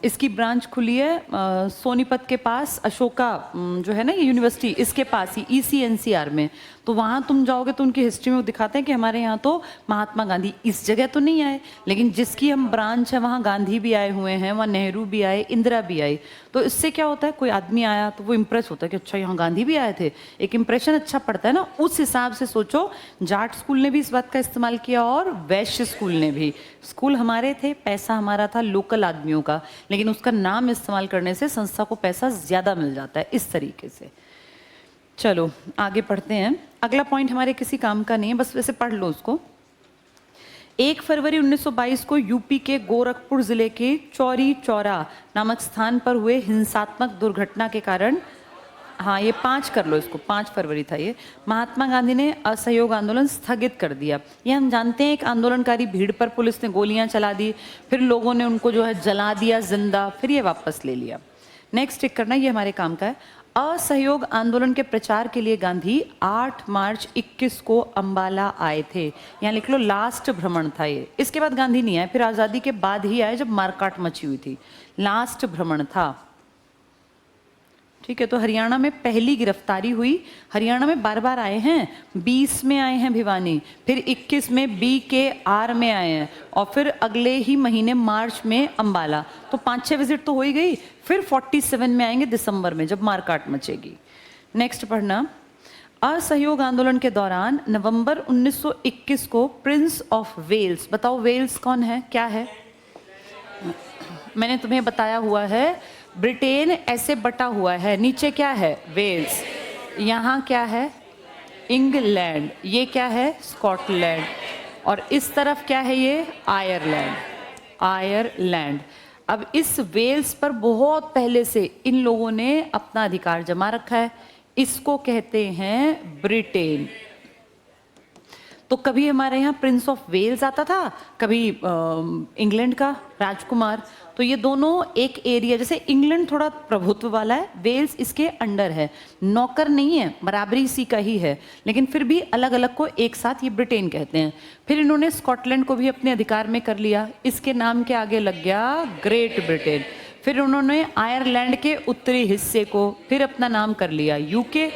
इसकी ब्रांच खुली है सोनीपत के पास, अशोका जो है ना ये यूनिवर्सिटी, इसके पास ही ECNCR में। तो वहाँ तुम जाओगे तो उनकी हिस्ट्री में वो दिखाते हैं कि हमारे यहाँ तो महात्मा गांधी इस जगह तो नहीं आए, लेकिन जिसकी हम ब्रांच है वहाँ गांधी भी आए हुए हैं, वहाँ नेहरू भी आए, इंदिरा भी आई। तो इससे क्या होता है, कोई आदमी आया तो वो इम्प्रेस होता है कि अच्छा यहाँ गांधी भी आए थे, एक इम्प्रेशन अच्छा पड़ता है ना। उस हिसाब से सोचो, जाट स्कूल ने भी इस बात का इस्तेमाल किया और वैश्य स्कूल ने भी। स्कूल हमारे थे, पैसा हमारा था लोकल आदमियों का, लेकिन उसका नाम इस्तेमाल करने से संस्था को पैसा ज्यादा मिल जाता है, इस तरीके से। चलो आगे पढ़ते हैं। अगला पॉइंट हमारे किसी काम का नहीं है, बस वैसे पढ़ लो उसको। 1 फरवरी 1922 को यूपी के गोरखपुर जिले के चौरी चौरा नामक स्थान पर हुए हिंसात्मक दुर्घटना के कारण, हाँ ये 5 कर लो इसको, 5 फरवरी था ये, महात्मा गांधी ने असहयोग आंदोलन स्थगित कर दिया। ये हम जानते हैं, एक आंदोलनकारी भीड़ पर पुलिस ने गोलियां चला दी, फिर लोगों ने उनको जो है जला दिया जिंदा, फिर ये वापस ले लिया। नेक्स्ट टिक करना, ये हमारे काम का है। असहयोग आंदोलन के प्रचार के लिए गांधी 8 मार्च 21 को अंबाला आए थे। यहाँ लिख लो लास्ट भ्रमण था ये। इसके बाद गांधी नहीं आए, फिर आज़ादी के बाद ही आए जब मारकाट मची हुई थी। लास्ट भ्रमण था, ठीक है। तो हरियाणा में पहली गिरफ्तारी हुई, हरियाणा में बार बार आए हैं, 20 में आए हैं भिवानी, फिर 21 में BKR में आए हैं, और फिर अगले ही महीने मार्च में अंबाला। तो 5-6 विजिट तो हो ही गई। फिर 47 में आएंगे दिसंबर में जब मारकाट मचेगी। नेक्स्ट पढ़ना, असहयोग आंदोलन के दौरान नवंबर 1921 को प्रिंस ऑफ वेल्स, बताओ वेल्स कौन है, क्या है? मैंने तुम्हें बताया हुआ है, ब्रिटेन ऐसे बटा हुआ है, नीचे क्या है वेल्स, यहाँ क्या है इंग्लैंड, ये क्या है स्कॉटलैंड, और इस तरफ क्या है ये आयरलैंड, आयरलैंड। अब इस वेल्स पर बहुत पहले से इन लोगों ने अपना अधिकार जमा रखा है, इसको कहते हैं ब्रिटेन। तो कभी हमारे यहाँ प्रिंस ऑफ वेल्स आता था, कभी इंग्लैंड का राजकुमार। तो ये दोनों एक एरिया, जैसे इंग्लैंड थोड़ा प्रभुत्व वाला है, वेल्स इसके अंडर है, नौकर नहीं है, बराबरी इसी का ही है, लेकिन फिर भी अलग अलग को एक साथ ये ब्रिटेन कहते हैं। फिर इन्होंने स्कॉटलैंड को भी अपने अधिकार में कर लिया, इसके नाम के आगे लग गया ग्रेट ब्रिटेन। फिर उन्होंने आयरलैंड के उत्तरी हिस्से को फिर अपना नाम कर लिया यूके।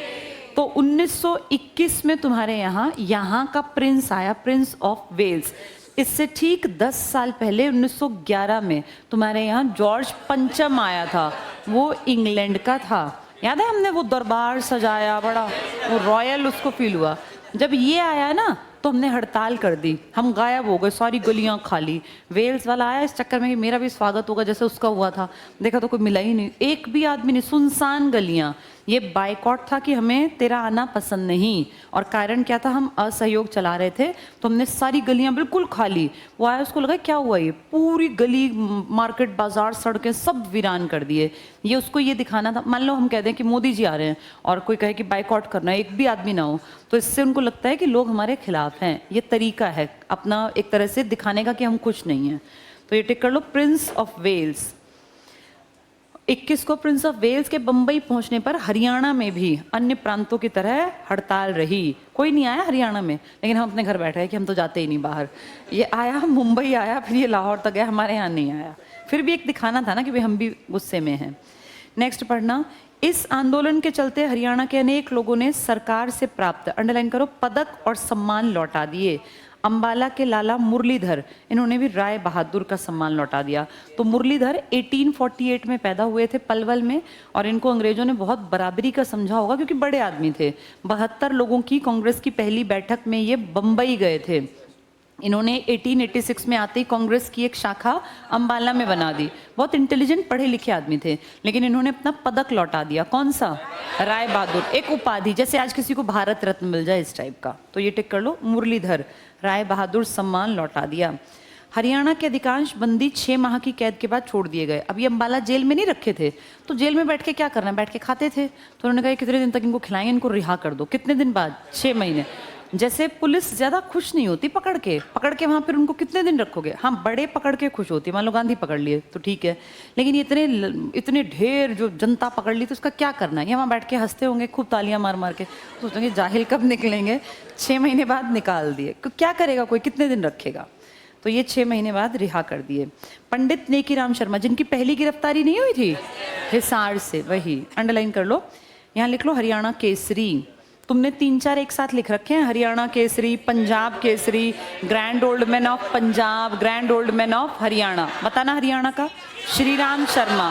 तो 1921 में तुम्हारे यहाँ का प्रिंस आया, प्रिंस ऑफ वेल्स। इससे ठीक 10 साल पहले 1911 में तुम्हारे यहाँ जॉर्ज पंचम आया था, वो इंग्लैंड का था। याद है, हमने वो दरबार सजाया, बड़ा वो रॉयल उसको फील हुआ। जब ये आया ना तो हमने हड़ताल कर दी, हम गायब हो गए, सारी गलियां खाली। वेल्स वाला आया इस चक्कर में कि मेरा भी स्वागत होगा जैसे उसका हुआ था, देखा तो कोई मिला ही नहीं, एक भी आदमी नहीं, सुनसान गलियां। ये बाइकॉट था कि हमें तेरा आना पसंद नहीं, और कारण क्या था, हम असहयोग चला रहे थे तो हमने सारी गलियां बिल्कुल खाली। वो आया, उसको लगा क्या हुआ, ये पूरी गली, मार्केट, बाजार, सड़कें सब वीरान कर दिए। ये उसको ये दिखाना था। मान लो हम कह दें कि मोदी जी आ रहे हैं और कोई कहे कि बाइकॉट करना है, एक भी आदमी ना हो, तो इससे उनको लगता है कि लोग हमारे खिलाफ हैं। ये तरीका है अपना एक तरह से दिखाने का कि हम खुश नहीं हैं। तो ये टिक कर लो, प्रिंस ऑफ वेल्स। 21 को प्रिंस ऑफ वेल्स के बंबई पहुंचने पर हरियाणा में भी अन्य प्रांतों की तरह हड़ताल रही। कोई नहीं आया हरियाणा में, लेकिन हम अपने घर बैठे हैं कि हम तो जाते ही नहीं बाहर। ये आया, मुंबई आया, फिर ये लाहौर तक गया, हमारे यहाँ नहीं आया। फिर भी एक दिखाना था ना कि भाई हम भी गुस्से में हैं। नेक्स्ट पढ़ना, इस आंदोलन के चलते हरियाणा के अनेक लोगों ने सरकार से प्राप्त, अंडरलाइन करो, पदक और सम्मान लौटा दिए। अंबाला के लाला मुरलीधर, इन्होंने भी राय बहादुर का सम्मान लौटा दिया। तो मुरलीधर 1848 में पैदा हुए थे पलवल में, और इनको अंग्रेजों ने बहुत बराबरी का समझा होगा क्योंकि बड़े आदमी थे। 72 लोगों की कांग्रेस की पहली बैठक में ये बम्बई गए थे। इन्होंने 1886 में आते ही कांग्रेस की एक शाखा अंबाला में बना दी। बहुत इंटेलिजेंट पढ़े लिखे आदमी थे, लेकिन इन्होंने अपना पदक लौटा दिया। कौन सा? राय बहादुर, एक उपाधि, जैसे आज किसी को भारत रत्न मिल जाए इस टाइप का। तो ये टिक कर लो, मुरलीधर राय बहादुर सम्मान लौटा दिया। हरियाणा के अधिकांश बंदी 6 माह की कैद के बाद छोड़ दिए गए। अब ये अंबाला जेल में नहीं रखे थे, तो जेल में बैठ के क्या करना, बैठ के खाते थे। तो उन्होंने कहा कितने दिन तक इनको खिलाएंगे, इनको रिहा कर दो। कितने दिन बाद? 6 महीने। जैसे पुलिस ज्यादा खुश नहीं होती पकड़ के वहां फिर उनको कितने दिन रखोगे। हाँ, बड़े पकड़ के खुश होती है, मान लो गांधी पकड़ लिए तो ठीक है, लेकिन इतने ढेर जो जनता पकड़ ली तो उसका क्या करना है। वहां बैठ के हंसते होंगे खूब, तालियां मार मार के, सोचेंगे जाहिल कब निकलेंगे। 6 महीने बाद निकाल दिए, क्या करेगा कोई, कितने दिन रखेगा। तो ये 6 महीने बाद रिहा कर दिए। पंडित नेकीराम शर्मा, जिनकी पहली गिरफ्तारी नहीं हुई थी हिसार से, वही अंडरलाइन कर लो, यहाँ लिख लो हरियाणा केसरी। तुमने 3-4 एक साथ लिख रखे हैं, Haryana Kesari, Punjab Kesari, grand old man of Punjab, grand old man of Haryana. बताना हरियाणा का श्री राम शर्मा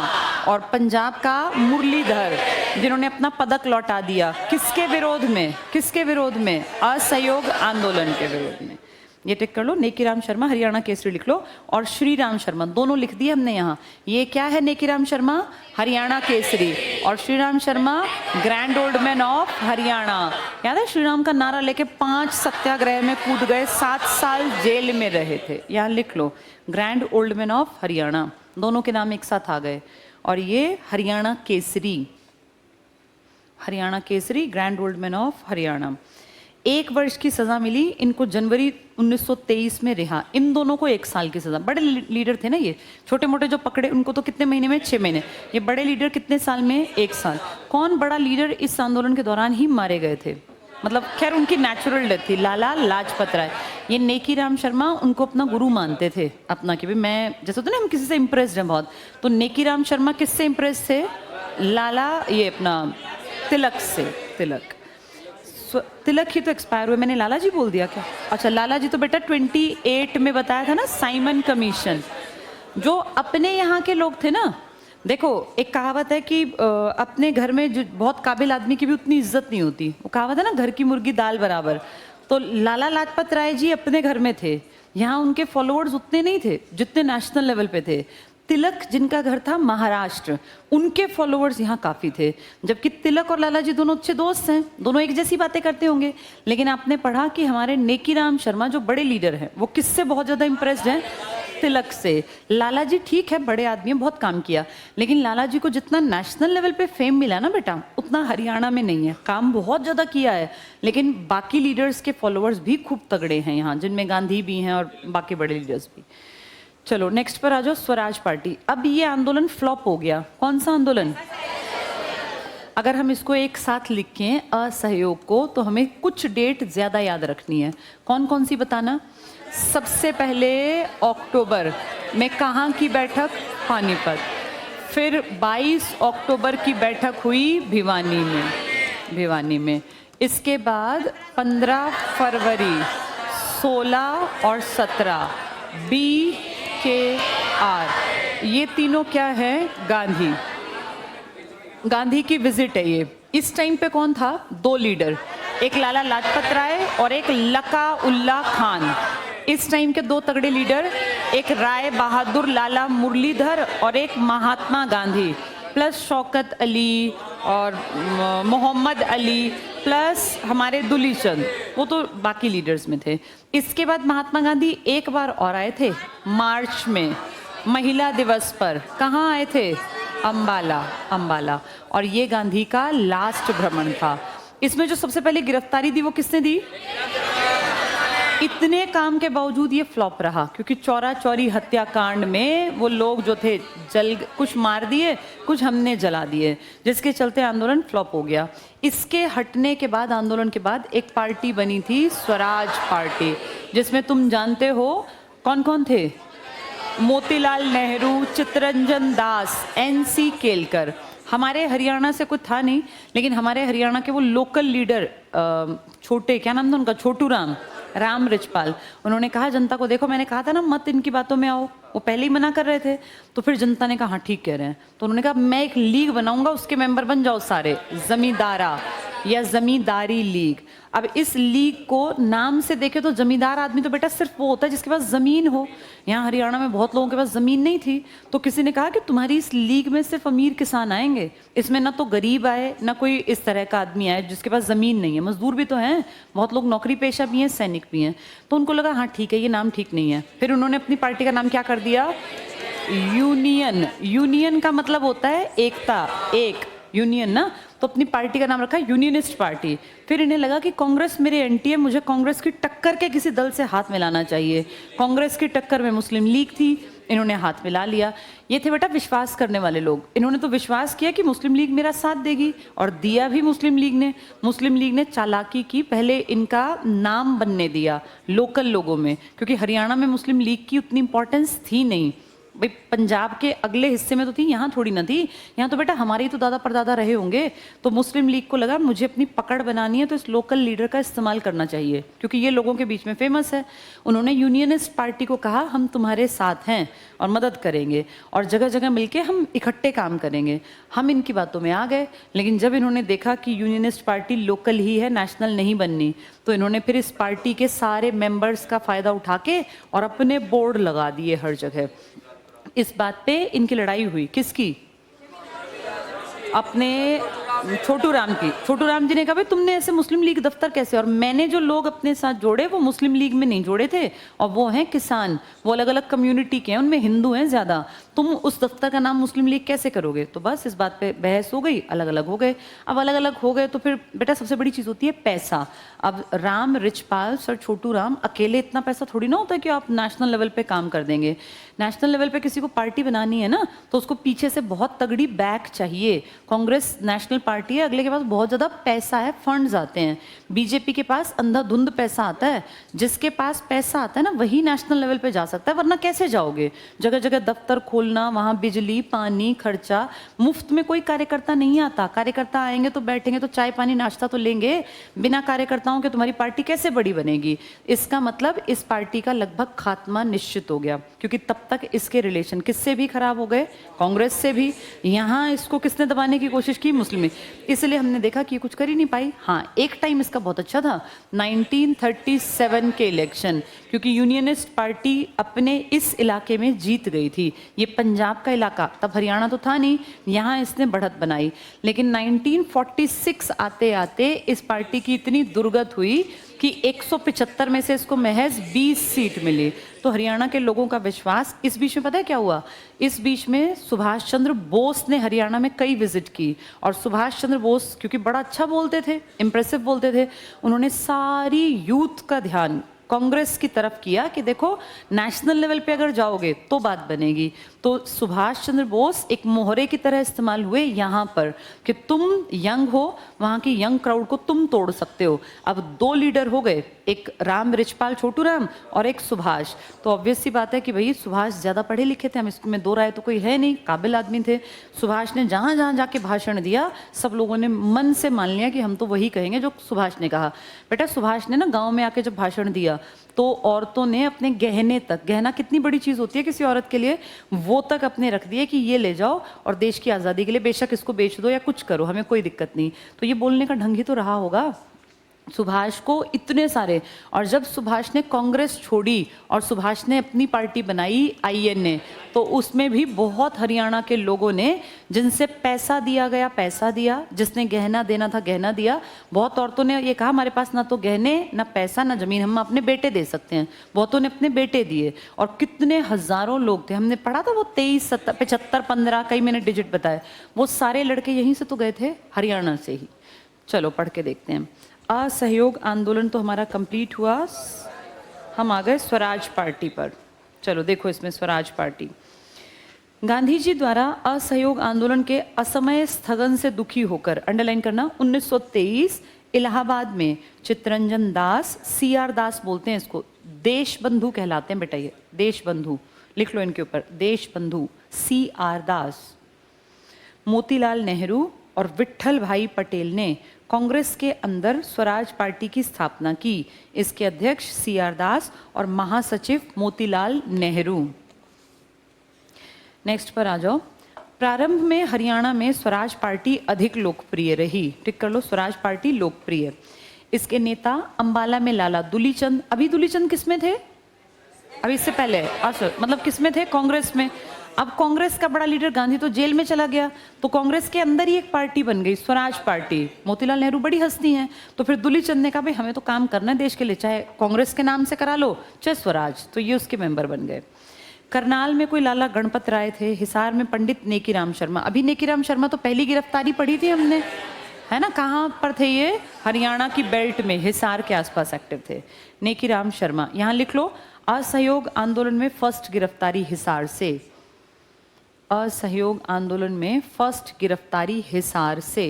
और पंजाब का मुरलीधर, जिन्होंने अपना पदक लौटा दिया। किसके विरोध में? किसके विरोध में? असहयोग आंदोलन के विरोध में। ये टिक कर लो, नेकीराम शर्मा हरियाणा केसरी लिख लो, और श्री राम शर्मा दोनों लिख दिए हमने यहाँ। ये क्या है? नेकीराम शर्मा हरियाणा केसरी, और Shri Ram Sharma grand old man of Haryana. याद है, श्री राम का नारा लेके 5 सत्याग्रह में कूद गए, 7 साल जेल में रहे थे। यहाँ लिख लो, grand old man of Haryana, दोनों के नाम एक साथ आ गए। और ये Haryana Kesari, Haryana Kesari, grand old man of Haryana. 1 वर्ष की सजा मिली इनको, जनवरी 1923 में रिहा। इन दोनों को 1 साल की सजा। बड़े लीडर थे ना ये, छोटे मोटे जो पकड़े उनको तो कितने महीने में? 6 महीने। ये बड़े लीडर कितने साल में? 1 साल। कौन बड़ा लीडर इस आंदोलन के दौरान ही मारे गए थे? मतलब खैर उनकी नेचुरल डेथ थी, लाला लाजपत राय। ये नेकीराम शर्मा उनको अपना गुरु मानते थे, अपना कि भाई मैं, जैसे होता है ना हम किसी से इंप्रेस्ड हैं बहुत, तो नेकीराम शर्मा किससे इंप्रेस थे? लाला, ये अपना तिलक से। तिलक ही तो एक्सपायर हुए, मैंने लाला जी बोल दिया क्या? अच्छा, लाला जी तो बेटा 28 में बताया था ना, साइमन कमीशन। जो अपने यहाँ के लोग थे ना, देखो एक कहावत है कि अपने घर में जो बहुत काबिल आदमी की भी उतनी इज्जत नहीं होती। वो कहावत है ना, घर की मुर्गी दाल बराबर। तो लाला लाजपत राय जी अपने घर में थे, यहाँ उनके फॉलोअर्स उतने नहीं थे जितने नेशनल लेवल पे थे। तिलक जिनका घर था महाराष्ट्र, उनके फॉलोअर्स यहाँ काफ़ी थे। जबकि तिलक और लाला जी दोनों अच्छे दोस्त हैं, दोनों एक जैसी बातें करते होंगे। लेकिन आपने पढ़ा कि हमारे नेकीराम शर्मा जो बड़े लीडर हैं, वो किससे बहुत ज़्यादा इंप्रेस्ड हैं? तिलक से। लाला जी ठीक है, बड़े आदमी हैं, बहुत काम किया, लेकिन लाला जी को जितना नेशनल लेवल पे फेम मिला ना बेटा, उतना हरियाणा में नहीं है। काम बहुत ज़्यादा किया है, लेकिन बाकी लीडर्स के फॉलोअर्स भी खूब तगड़े हैं यहाँ, जिनमें गांधी भी हैं और बाकी बड़े लीडर्स भी। चलो नेक्स्ट पर आ जाओ, स्वराज पार्टी। अब ये आंदोलन फ्लॉप हो गया। कौन सा आंदोलन? अगर हम इसको एक साथ लिखें असहयोग को, तो हमें कुछ डेट ज्यादा याद रखनी है। कौन कौन सी बताना? सबसे पहले अक्टूबर में कहाँ की बैठक? पानीपत। फिर 22 अक्टूबर की बैठक हुई भिवानी में। इसके बाद 15 फरवरी, 16 और 17 BKR, ये तीनों क्या है? गांधी की विजिट है ये। इस टाइम पे कौन था? 2 लीडर, एक लाला लाजपत राय और एक लका उल्ला खान। इस टाइम के 2 तगड़े लीडर, एक राय बहादुर लाला मुरलीधर और एक महात्मा गांधी, प्लस शौकत अली और मोहम्मद अली, प्लस हमारे दुली चंद, वो तो बाकी लीडर्स में थे। इसके बाद महात्मा गांधी एक बार और आए थे मार्च में, महिला दिवस पर। कहाँ आए थे? अंबाला। और ये गांधी का लास्ट भ्रमण था। इसमें जो सबसे पहले गिरफ्तारी दी वो किसने दी? इतने काम के बावजूद ये फ्लॉप रहा, क्योंकि चौरा चौरी हत्याकांड में वो लोग जो थे कुछ मार दिए, कुछ हमने जला दिए, जिसके चलते आंदोलन फ्लॉप हो गया। इसके हटने के बाद, आंदोलन के बाद, एक पार्टी बनी थी स्वराज पार्टी, जिसमें तुम जानते हो कौन कौन थे? मोतीलाल नेहरू, चित्तरंजन दास, NC केलकर। हमारे हरियाणा से कुछ था नहीं, लेकिन हमारे हरियाणा के वो लोकल लीडर, छोटे, क्या नाम था उनका? छोटू राम, राम रिचपाल। उन्होंने कहा जनता को, देखो मैंने कहा था ना मत इनकी बातों में आओ, वो पहले ही मना कर रहे थे। तो फिर जनता ने कहा हाँ ठीक कह रहे हैं। तो उन्होंने कहा मैं एक लीग बनाऊंगा, उसके मेंबर बन जाओ सारे, जमींदारा या जमींदारी लीग। अब इस लीग को नाम से देखे तो जमींदार आदमी तो बेटा सिर्फ वो होता है जिसके पास जमीन हो। यहाँ हरियाणा में बहुत लोगों के पास जमीन नहीं थी, तो किसी ने कहा कि तुम्हारी इस लीग में सिर्फ अमीर किसान आएंगे, इसमें ना तो गरीब आए ना कोई इस तरह का आदमी आए जिसके पास जमीन नहीं है। मजदूर भी तो हैं, बहुत लोग नौकरी पेशा भी हैं, सैनिक भी हैं। तो उनको लगा हाँ ठीक है, ये नाम ठीक नहीं है। फिर उन्होंने अपनी पार्टी का नाम क्या कर दिया? यूनियन। यूनियन का मतलब होता है एकता, एक यूनियन ना। तो अपनी पार्टी का नाम रखा यूनियनिस्ट पार्टी। फिर इन्हें लगा कि कांग्रेस मेरे एंटी है, मुझे कांग्रेस की टक्कर के किसी दल से हाथ मिलाना चाहिए। कांग्रेस की टक्कर में मुस्लिम लीग थी, इन्होंने हाथ मिला लिया। ये थे बेटा विश्वास करने वाले लोग। इन्होंने तो विश्वास किया कि मुस्लिम लीग मेरा साथ देगी, और दिया भी मुस्लिम लीग ने। मुस्लिम लीग ने चालाकी की, पहले इनका नाम बनने दिया लोकल लोगों में, क्योंकि हरियाणा में मुस्लिम लीग की उतनी इंपॉर्टेंस थी नहीं। भाई पंजाब के अगले हिस्से में तो थी, यहाँ थोड़ी ना थी। यहाँ तो बेटा हमारे ही तो दादा परदादा रहे होंगे। तो मुस्लिम लीग को लगा मुझे अपनी पकड़ बनानी है, तो इस लोकल लीडर का इस्तेमाल करना चाहिए, क्योंकि ये लोगों के बीच में फेमस है। उन्होंने यूनियनिस्ट पार्टी को कहा हम तुम्हारे साथ हैं और मदद करेंगे, और जगह जगह मिलके हम इकट्ठे काम करेंगे। हम इनकी बातों में आ गए, लेकिन जब इन्होंने देखा कि यूनियनिस्ट पार्टी लोकल ही है, नेशनल नहीं बननी, तो इन्होंने फिर इस पार्टी के सारे मेंबर्स का फायदा उठा के और अपने बोर्ड लगा दिए हर जगह। इस बात पे इनकी लड़ाई हुई, किसकी? अपने छोटू राम की। छोटू राम जी ने कहा भाई तुमने ऐसे मुस्लिम लीग दफ्तर कैसे, और मैंने जो लोग अपने साथ जोड़े वो मुस्लिम लीग में नहीं जोड़े थे, और वो हैं किसान, वो अलग अलग कम्युनिटी के हैं, उनमें हिंदू हैं ज्यादा, तुम उस दफ्तर का नाम मुस्लिम लीग कैसे करोगे? तो बस इस बात पे बहस हो गई, अलग अलग हो गए। अब अलग अलग हो गए तो फिर बेटा सबसे बड़ी चीज होती है पैसा। अब राम रिचपाल सर छोटू राम अकेले इतना पैसा थोड़ी ना होता है कि आप नेशनल लेवल पे काम कर देंगे। नेशनल लेवल पे किसी को पार्टी बनानी है ना, तो उसको पीछे से बहुत तगड़ी बैक चाहिए। कांग्रेस नेशनल पार्टी है, अगले के पास बहुत ज्यादा पैसा है, फंड्स आते हैं। बीजेपी के पास अंधाधुंध पैसा आता है, जिसके पास पैसा आता है ना वही नेशनल लेवल पे जा सकता है, वरना कैसे जाओगे? जगह जगह दफ्तर खोलना, वहां बिजली पानी खर्चा, मुफ्त में कोई कार्यकर्ता नहीं आता। कार्यकर्ता आएंगे तो बैठेंगे तो चाय पानी नाश्ता तो लेंगे, बिना कार्यकर्ताओं के तुम्हारी पार्टी कैसे बड़ी बनेगी? इसका मतलब इस पार्टी का लगभग खात्मा निश्चित हो गया, क्योंकि तब तक इसके रिलेशन किससे भी खराब हो गए? कांग्रेस से भी। यहाँ इसको किसने दबाने की कोशिश की? मुस्लिम। इसलिए हमने देखा कि ये कुछ कर ही नहीं पाई। हाँ एक टाइम इसका बहुत अच्छा था, 1937 के इलेक्शन, क्योंकि यूनियनिस्ट पार्टी अपने इस इलाके में जीत गई थी। ये पंजाब का इलाका, तब हरियाणा तो था नहीं, यहाँ इसने बढ़त बनाई। लेकिन 1946 आते आते इस पार्टी की इतनी दुर्गत हुई कि 175 में से इसको महज 20 सीट मिली। तो हरियाणा के लोगों का विश्वास, इस बीच में पता है क्या हुआ? इस बीच में सुभाष चंद्र बोस ने हरियाणा में कई विजिट की, और सुभाष चंद्र बोस क्योंकि बड़ा अच्छा बोलते थे, इंप्रेसिव बोलते थे, उन्होंने सारी यूथ का ध्यान कांग्रेस की तरफ किया कि देखो नेशनल लेवल पे अगर जाओगे तो बात बनेगी। तो सुभाष चंद्र बोस एक मोहरे की तरह इस्तेमाल हुए यहाँ पर कि तुम यंग हो, वहाँ की यंग क्राउड को तुम तोड़ सकते हो। अब दो लीडर हो गए, एक राम रिचपाल छोटू राम और एक सुभाष। तो ऑब्वियस सी बात है कि भाई सुभाष ज़्यादा पढ़े लिखे थे, हम इसमें दो राय तो कोई है नहीं, काबिल आदमी थे। सुभाष ने जहाँ जहाँ जाके भाषण दिया, सब लोगों ने मन से मान लिया कि हम तो वही कहेंगे जो सुभाष ने कहा। बेटा सुभाष ने ना गाँव में आके जब भाषण दिया तो औरतों ने अपने गहने तक, गहना कितनी बड़ी चीज होती है किसी औरत के लिए, वो तक अपने रख दिए कि ये ले जाओ और देश की आज़ादी के लिए बेशक इसको बेच दो या कुछ करो, हमें कोई दिक्कत नहीं। तो ये बोलने का ढंग ही तो रहा होगा सुभाष को, इतने सारे। और जब सुभाष ने कांग्रेस छोड़ी और सुभाष ने अपनी पार्टी बनाई INA, तो उसमें भी बहुत हरियाणा के लोगों ने, जिनसे पैसा दिया गया पैसा दिया, जिसने गहना देना था गहना दिया। बहुत औरतोों ने ये कहा हमारे पास ना तो गहने ना पैसा ना जमीन, हम अपने बेटे दे सकते हैं। बहुतों ने अपने बेटे दिए, और कितने हजारों लोग थे, हमने पढ़ा था वो 23, 75, 15, कई मैंने डिजिट बताए, वो सारे लड़के यहीं से तो गए थे, हरियाणा से ही। चलो पढ़ के देखते हैं। असहयोग आंदोलन तो हमारा कंप्लीट हुआ, हम आ गए स्वराज पार्टी पर। चलो देखो इसमें स्वराज पार्टी। गांधी जी द्वारा असहयोग आंदोलन के असमय स्थगन से दुखी होकर, अंडरलाइन करना, 1923 इलाहाबाद में चित्तरंजन दास, CR दास बोलते हैं इसको, देश बंधु कहलाते हैं बेटा, ये देश बंधु लिख लो इनके ऊपर, देश बंधु CR दास, मोतीलाल नेहरू, और विट्ठल भाई पटेल ने कांग्रेस के अंदर स्वराज पार्टी की स्थापना की। इसके अध्यक्ष CR दास और महासचिव मोतीलाल नेहरू। नेक्स्ट पर आ जाओ। प्रारंभ में हरियाणा में स्वराज पार्टी अधिक लोकप्रिय रही। टिक कर लो, स्वराज पार्टी लोकप्रिय। इसके नेता अंबाला में लाला दुलीचंद, अभी दुलीचंद किसमें थे? अभी इससे पहले मतलब किसमें थे? कांग्रेस में। अब कांग्रेस का बड़ा लीडर गांधी तो जेल में चला गया, तो कांग्रेस के अंदर ही एक पार्टी बन गई, स्वराज पार्टी। मोतीलाल नेहरू बड़ी हस्ती हैं, तो फिर दुलीचंद ने कहा भाई हमें तो काम करना है देश के लिए, चाहे कांग्रेस के नाम से करा लो चाहे स्वराज, तो ये उसके मेंबर बन गए। करनाल में कोई लाला गणपत राय थे, हिसार में पंडित नेकीराम शर्मा। अभी नेकीराम शर्मा तो पहली गिरफ्तारी पढ़ी थी हमने, है ना? कहाँ पर थे ये? हरियाणा की बेल्ट में, हिसार के आसपास एक्टिव थे नेकीराम शर्मा। यहाँ लिख लो, असहयोग आंदोलन में फर्स्ट गिरफ्तारी हिसार से। असहयोग आंदोलन में फर्स्ट गिरफ्तारी हिसार से।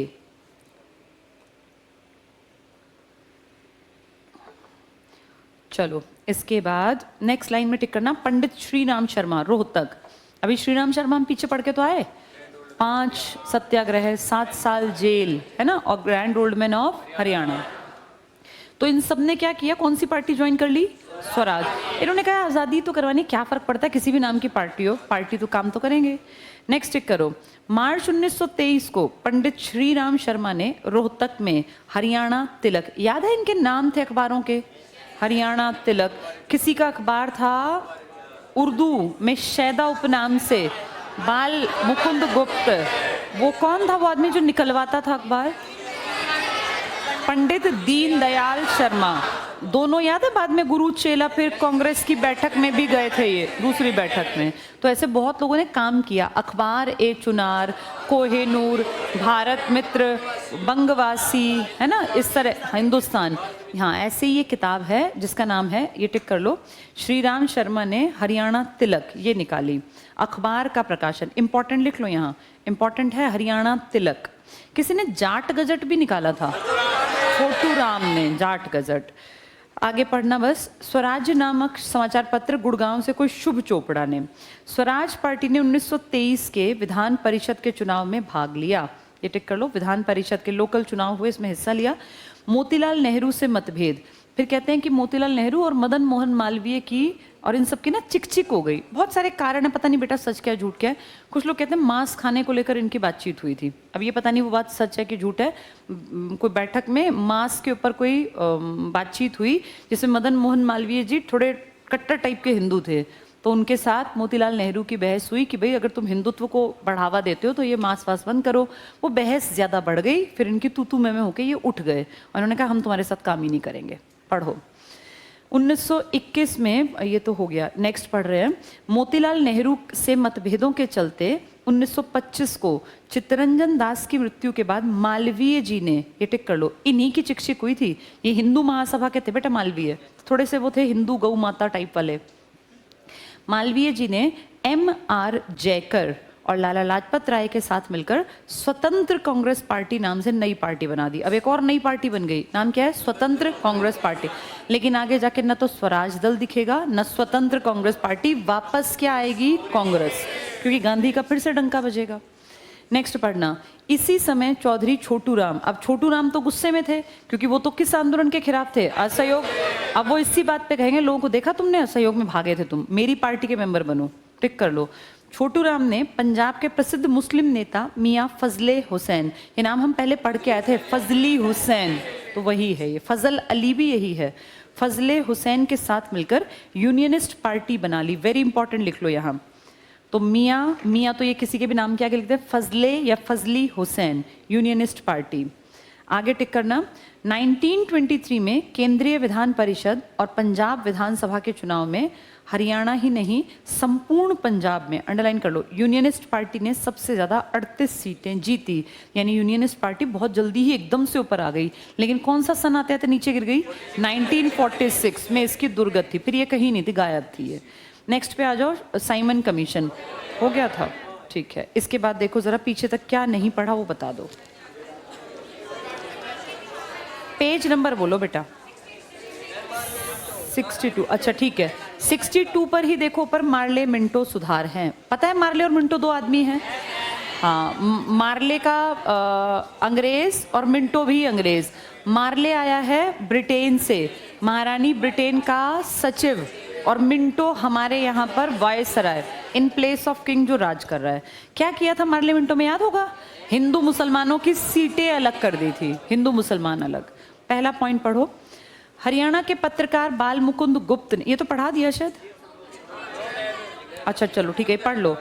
चलो इसके बाद नेक्स्ट लाइन में टिक करना, पंडित श्रीराम शर्मा रोहतक। अभी श्रीराम शर्मा हम पीछे पढ़ के तो आए, 5 सत्याग्रह, 7 साल जेल, है ना, और grand old man of Haryana. तो इन सब ने क्या किया? कौन सी पार्टी ज्वाइन कर ली? स्वराज। इन्होंने कहा आज़ादी तो करवानी, क्या फर्क पड़ता है किसी भी नाम की पार्टी हो, पार्टी तो काम तो करेंगे। नेक्स्ट टिक करो। मार्च 1923 को पंडित श्रीराम शर्मा ने रोहतक में हरियाणा तिलक, याद है इनके नाम थे अखबारों के? हरियाणा तिलक। किसी का अखबार था उर्दू में शैदा उपनाम से, बाल मुकुंद गुप्त। वो कौन था वो आदमी जो निकलवाता था अखबार? पंडित दीनदयाल शर्मा। दोनों याद है, बाद में गुरु चेला, फिर कांग्रेस की बैठक में भी गए थे ये, दूसरी बैठक में। तो ऐसे बहुत लोगों ने काम किया। अखबार ए चुनार, कोहेनूर, भारत मित्र, बंगवासी, है ना, इस तरह हिंदुस्तान। हाँ, ऐसे ये किताब है जिसका नाम है, ये टिक कर लो, श्रीराम शर्मा ने हरियाणा तिलक ये निकाली। अखबार का प्रकाशन इंपॉर्टेंट लिख लो, यहाँ इंपॉर्टेंट है हरियाणा तिलक। किसी ने जाट गजट भी निकाला था, छोटू राम ने जाट गजट। आगे पढ़ना बस। स्वराज नामक समाचार पत्र गुड़गांव से कोई शुभ चोपड़ा ने। स्वराज पार्टी ने 1923 के विधान परिषद के चुनाव में भाग लिया। ये टिक कर लो, विधान परिषद के लोकल चुनाव हुए, इसमें हिस्सा लिया। मोतीलाल नेहरू से मतभेद। फिर कहते हैं कि मोतीलाल नेहरू और मदन मोहन मालवीय की और इन सब की ना चिक हो गई। बहुत सारे कारण है, पता नहीं बेटा सच क्या झूठ क्या है। कुछ लोग कहते हैं मांस खाने को लेकर इनकी बातचीत हुई थी। अब ये पता नहीं वो बात सच है कि झूठ है। कोई बैठक में मांस के ऊपर कोई बातचीत हुई, जिसमें मदन मोहन मालवीय जी थोड़े कट्टर टाइप के हिंदू थे, तो उनके साथ मोतीलाल नेहरू की बहस हुई कि भाई अगर तुम हिंदुत्व को बढ़ावा देते हो तो ये मांस वास बंद करो। वो बहस ज़्यादा बढ़ गई, फिर इनकी तू में होकर ये उठ गए और उन्होंने कहा हम तुम्हारे साथ काम ही नहीं करेंगे। पढ़ो। 1921 में, ये तो हो गया, नेक्स्ट पढ़ रहे हैं। मोतीलाल नेहरू से मतभेदों के चलते 1925 को चित्तरंजन दास की मृत्यु के बाद मालवीय जी ने, ये टिक कर लो, इन्हीं की चिक हुई थी। ये हिंदू महासभा के थे बेटा मालवीय, थोड़े से वो थे हिंदू गौ माता टाइप वाले। मालवीय जी ने MR जयकर और लाला लाजपत राय के साथ मिलकर स्वतंत्र कांग्रेस पार्टी नाम से नई पार्टी बना दी। अब एक और नई पार्टी बन गई, नाम क्या है? स्वतंत्र कांग्रेस पार्टी। लेकिन आगे जाके न तो स्वराज दल दिखेगा न स्वतंत्र कांग्रेस पार्टी, वापस क्या आएगी? कांग्रेस, क्योंकि गांधी का फिर से डंका बजेगा। नेक्स्ट पढ़ना। इसी समय चौधरी छोटू राम, अब छोटू राम तो गुस्से में थे क्योंकि वो तो किस आंदोलन के खिलाफ थे? असहयोग। अब वो इसी बात पे कहेंगे लोगों को, देखा तुमने असहयोग में भागे थे तुम, मेरी पार्टी के मेंबर बनो। टिक कर लो। छोटू राम ने पंजाब के प्रसिद्ध मुस्लिम नेता मियां फजले हुसैन, ये नाम हम पहले पढ़ के आए थे, फजली हुसैन, तो वही है ये, फजल अली भी यही है, फजले हुसैन के साथ मिलकर यूनियनिस्ट पार्टी बना ली। वेरी इंपॉर्टेंट लिख लो यहाँ। तो मियां तो ये किसी के भी नाम के आगे लिखते हैं, फजले या फजली हुसैन, यूनियनिस्ट पार्टी। आगे टिक करना। 1923 में केंद्रीय विधान परिषद और पंजाब विधानसभा के चुनाव में हरियाणा ही नहीं संपूर्ण पंजाब में, अंडरलाइन कर लो, यूनियनिस्ट पार्टी ने सबसे ज़्यादा 38 सीटें जीती। यानी यूनियनिस्ट पार्टी बहुत जल्दी ही एकदम से ऊपर आ गई। लेकिन कौन सा सन आते आते नीचे गिर गई? 1946 में इसकी दुर्गत थी, फिर ये कहीं नहीं थी, गायब थी ये। नेक्स्ट पे आ जाओ। साइमन कमीशन हो गया था, ठीक है। इसके बाद देखो जरा पीछे तक क्या नहीं पढ़ा वो बता दो। पेज नंबर बोलो बेटा। 62, अच्छा ठीक है। 62 पर ही देखो, पर मार्ले मिंटो सुधार हैं। पता है मार्ले और मिंटो दो आदमी हैं, हाँ, मार्ले का अंग्रेज और मिंटो भी अंग्रेज। मार्ले आया है ब्रिटेन से, महारानी ब्रिटेन का सचिव, और मिंटो हमारे यहाँ पर viceroy, in place of king जो राज कर रहा है। क्या किया था मार्ले मिंटो में याद होगा? हिंदू मुसलमानों की सीटें अलग कर दी थी, हिंदू मुसलमान अलग। पहला पॉइंट पढ़ो। हरियाणा के पत्रकार बाल मुकुंद गुप्त ने, ये तो पढ़ा दिया शायद, अच्छा चलो ठीक है पढ़ लो।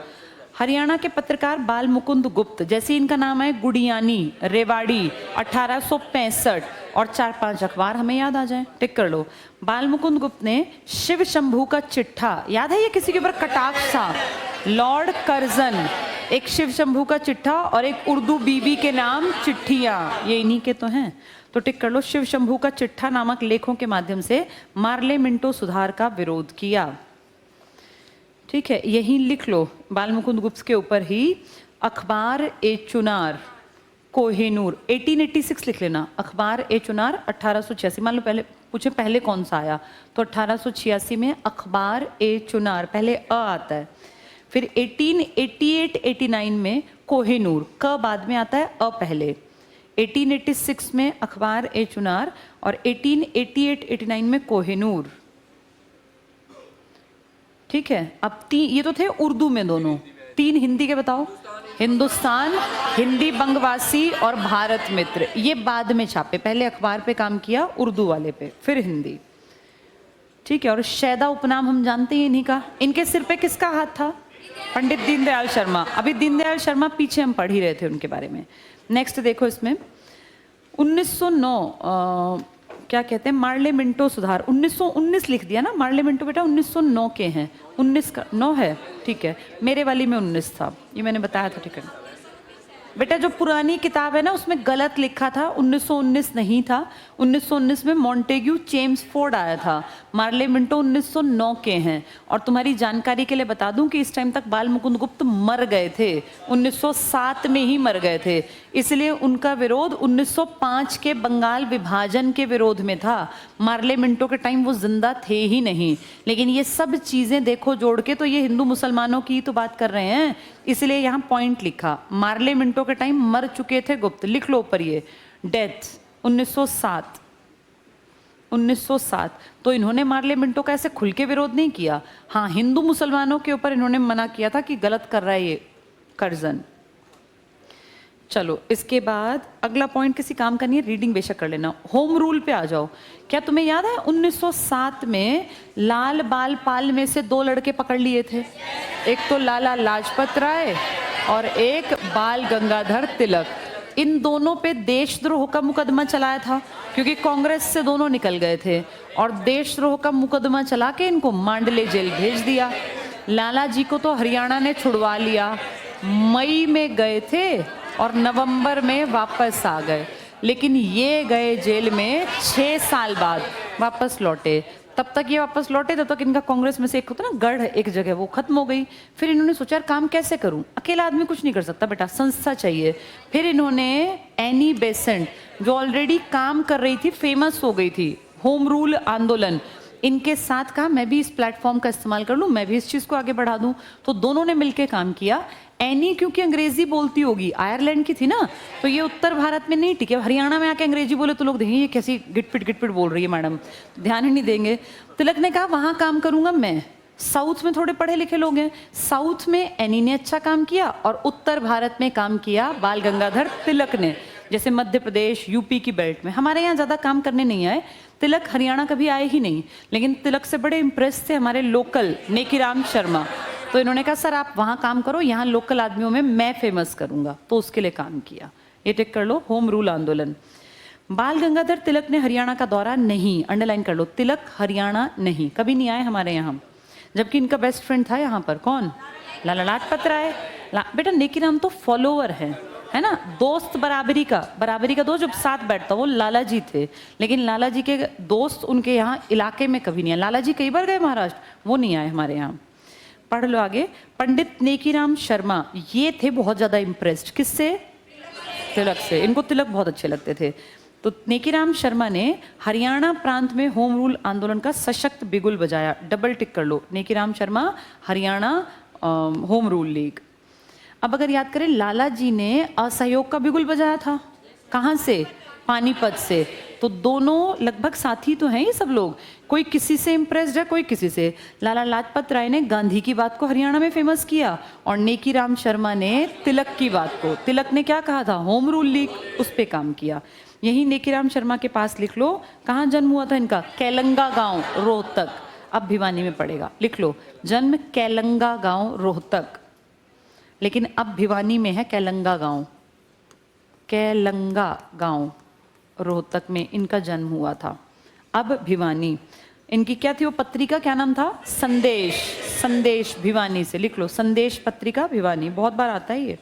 हरियाणा के पत्रकार बाल मुकुंद गुप्त, जैसे इनका नाम है गुडियानी, रेवाड़ी, 1865 और 4-5 अखबार हमें याद आ जाए, टिक कर लो। बाल मुकुंद गुप्त ने शिव शंभू का चिट्ठा, याद है ये किसी के ऊपर कटाक्ष था, लॉर्ड कर्जन, एक शिव शंभू का चिट्ठा और एक उर्दू बीबी के नाम चिट्ठियां, ये इन्हीं के तो हैं, तो टिक कर लो। शिव शंभू का चिट्ठा नामक लेखों के माध्यम से मार्ले मिंटो सुधार का विरोध किया। ठीक है, यहीं लिख लो बाल मुकुंद गुप्त के ऊपर ही, अखबार ए चुनार कोहिनूर, 1886 लिख लेना, अखबार ए चुनार 1886। मान लो पहले पूछे पहले कौन सा आया, तो 1886 में अखबार ए चुनार, पहले अ आता है, फिर 1888-89 में कोहिनूर, क बाद में आता है, अ पहले, 1886 में अखबार ए चुनार और 1888-89 में कोहिनूर। ठीक है, अब ये तो थे उर्दू में दोनों, 3 हिंदी के बताओ, हिंदुस्तान, हिंदी बंगवासी और भारत मित्र, ये बाद में छापे, पहले अखबार पे काम किया उर्दू वाले पे, फिर हिंदी। ठीक है, और शैदा उपनाम हम जानते हैं इन्हीं का। इनके सिर पे किसका हाथ था? पंडित दीनदयाल शर्मा। अभी दीनदयाल शर्मा पीछे हम पढ़ ही रहे थे उनके बारे में। नेक्स्ट देखो इसमें 1909 क्या कहते हैं, मार्ले मिंटो सुधार, 1919 लिख दिया ना, मार्ले मिंटो बेटा 1909 के हैं, 19 का 9 है, ठीक है, मेरे वाली में 19 था, ये मैंने बताया था। ठीक है बेटा, जो पुरानी किताब है ना उसमें गलत लिखा था, 1919 नहीं था, 1919 में मॉन्टेग्यू चेम्सफोर्ड आया था, मार्ले मिंटो 1909 के हैं। और तुम्हारी जानकारी के लिए बता दूं कि इस टाइम तक बाल मुकुंद गुप्त मर गए थे, 1907 में ही मर गए थे, इसलिए उनका विरोध 1905 के बंगाल विभाजन के विरोध में था। मार्ले मिंटो के टाइम वो जिंदा थे ही नहीं। लेकिन ये सब चीजें देखो जोड़ के, तो ये हिंदू मुसलमानों की तो बात कर रहे हैं, इसलिए यहाँ पॉइंट लिखा, मार्ले मिंटो के टाइम मर चुके थे गुप्त, लिख लो ऊपर ये, डेथ 1907, 1907। तो इन्होंने मार्ले मिंटो का ऐसे खुल के विरोध नहीं किया, हाँ हिंदू मुसलमानों के ऊपर इन्होंने मना किया था कि गलत कर रहा है ये कर्जन। चलो इसके बाद अगला पॉइंट किसी काम का नहीं है, रीडिंग बेशक कर लेना। होम रूल पे आ जाओ। क्या तुम्हें याद है 1907 में लाल बाल पाल में से 2 लड़के पकड़ लिए थे, एक तो लाला लाजपत राय और एक बाल गंगाधर तिलक। इन दोनों पे देशद्रोह का मुकदमा चलाया था, क्योंकि कांग्रेस से दोनों निकल गए थे, और देशद्रोह का मुकदमा चला के इनको मांडले जेल भेज दिया। लाला जी को तो हरियाणा ने छुड़वा लिया, मई में गए थे और नवंबर में वापस आ गए, लेकिन ये गए जेल में 6 साल बाद वापस लौटे। तब तक ये वापस लौटे, तब तक इनका कांग्रेस में से एक होता ना गढ़, एक जगह, वो खत्म हो गई। फिर इन्होंने सोचा यार काम कैसे करूं, अकेला आदमी कुछ नहीं कर सकता बेटा, संस्था चाहिए। फिर इन्होंने एनी बेसेंट, जो ऑलरेडी काम कर रही थी, फेमस हो गई थी, होम रूल आंदोलन, इनके साथ कहा मैं भी इस प्लेटफॉर्म का इस्तेमाल कर लूं, मैं भी इस चीज़ को आगे बढ़ा दूं। तो दोनों ने मिलकर काम किया। एनी क्योंकि अंग्रेजी बोलती होगी, आयरलैंड की थी ना, तो ये उत्तर भारत में नहीं टिके, हरियाणा में आके अंग्रेजी बोले तो लोग देखेंगे ये कैसी गिटपिट बोल रही है मैडम, ध्यान ही नहीं देंगे। तिलक ने कहा वहाँ काम करूंगा मैं, साउथ में थोड़े पढ़े लिखे लोग हैं, साउथ में एनी ने अच्छा काम किया और उत्तर भारत में काम किया बाल गंगाधर तिलक ने, जैसे मध्य प्रदेश यूपी की बेल्ट में। हमारे यहाँ ज़्यादा काम करने नहीं आए, तिलक हरियाणा कभी आए ही नहीं, लेकिन तिलक से बड़े इम्प्रेस थे हमारे लोकल नेकीराम शर्मा, तो इन्होंने कहा सर आप वहाँ काम करो, यहाँ लोकल आदमियों में मैं फेमस करूँगा, तो उसके लिए काम किया। ये टिक कर लो, होम रूल आंदोलन। बाल गंगाधर तिलक ने हरियाणा का दौरा नहीं, अंडरलाइन कर लो, तिलक हरियाणा नहीं, कभी नहीं आए हमारे यहाँ, जबकि इनका बेस्ट फ्रेंड था यहाँ पर कौन, लाला लाजपत राय। बेटा नेकीराम तो फॉलोअर है ना, दोस्त बराबरी का दोस्त जब साथ बैठता, वो लाला जी थे, लेकिन लाला जी के दोस्त उनके यहाँ इलाके में कभी नहीं आए। लाला जी कई बार गए महाराष्ट्र, वो नहीं आए हमारे यहाँ। पढ़ लो आगे। पंडित नेकीराम शर्मा ये थे बहुत ज्यादा इम्प्रेस्ड, किससे, तिलक से, इनको तिलक बहुत अच्छे लगते थे। तो नेकीराम शर्मा ने हरियाणा प्रांत में होम रूल आंदोलन का सशक्त बिगुल बजाया, डबल टिक कर लो, Nekiram Sharma Haryana home rule league. अब अगर याद करें, लाला जी ने असहयोग का बिगुल बजाया था, कहाँ से? पानीपत से। तो दोनों लगभग साथी तो हैं ये सब लोग, कोई किसी से इम्प्रेस्ड है, कोई किसी से। लाला लाजपत राय ने गांधी की बात को हरियाणा में फेमस किया, और नेकीराम शर्मा ने तिलक की बात को, तिलक ने क्या कहा था, होम रूल लीग, उस पर काम किया। यही नेकीराम शर्मा के पास लिख लो, कहाँ जन्म हुआ था इनका? कैलंगा गांव, रोहतक, अब भिवानी में पड़ेगा, लिख लो, जन्म कैलंगा गांव, रोहतक, लेकिन अब भिवानी में है कैलंगा गांव। कैलंगा गांव रोहतक में इनका जन्म हुआ था, अब भिवानी। इनकी क्या थी वो पत्रिका, क्या नाम था? संदेश, संदेश भिवानी से, लिख लो, संदेश पत्रिका भिवानी, बहुत बार आता है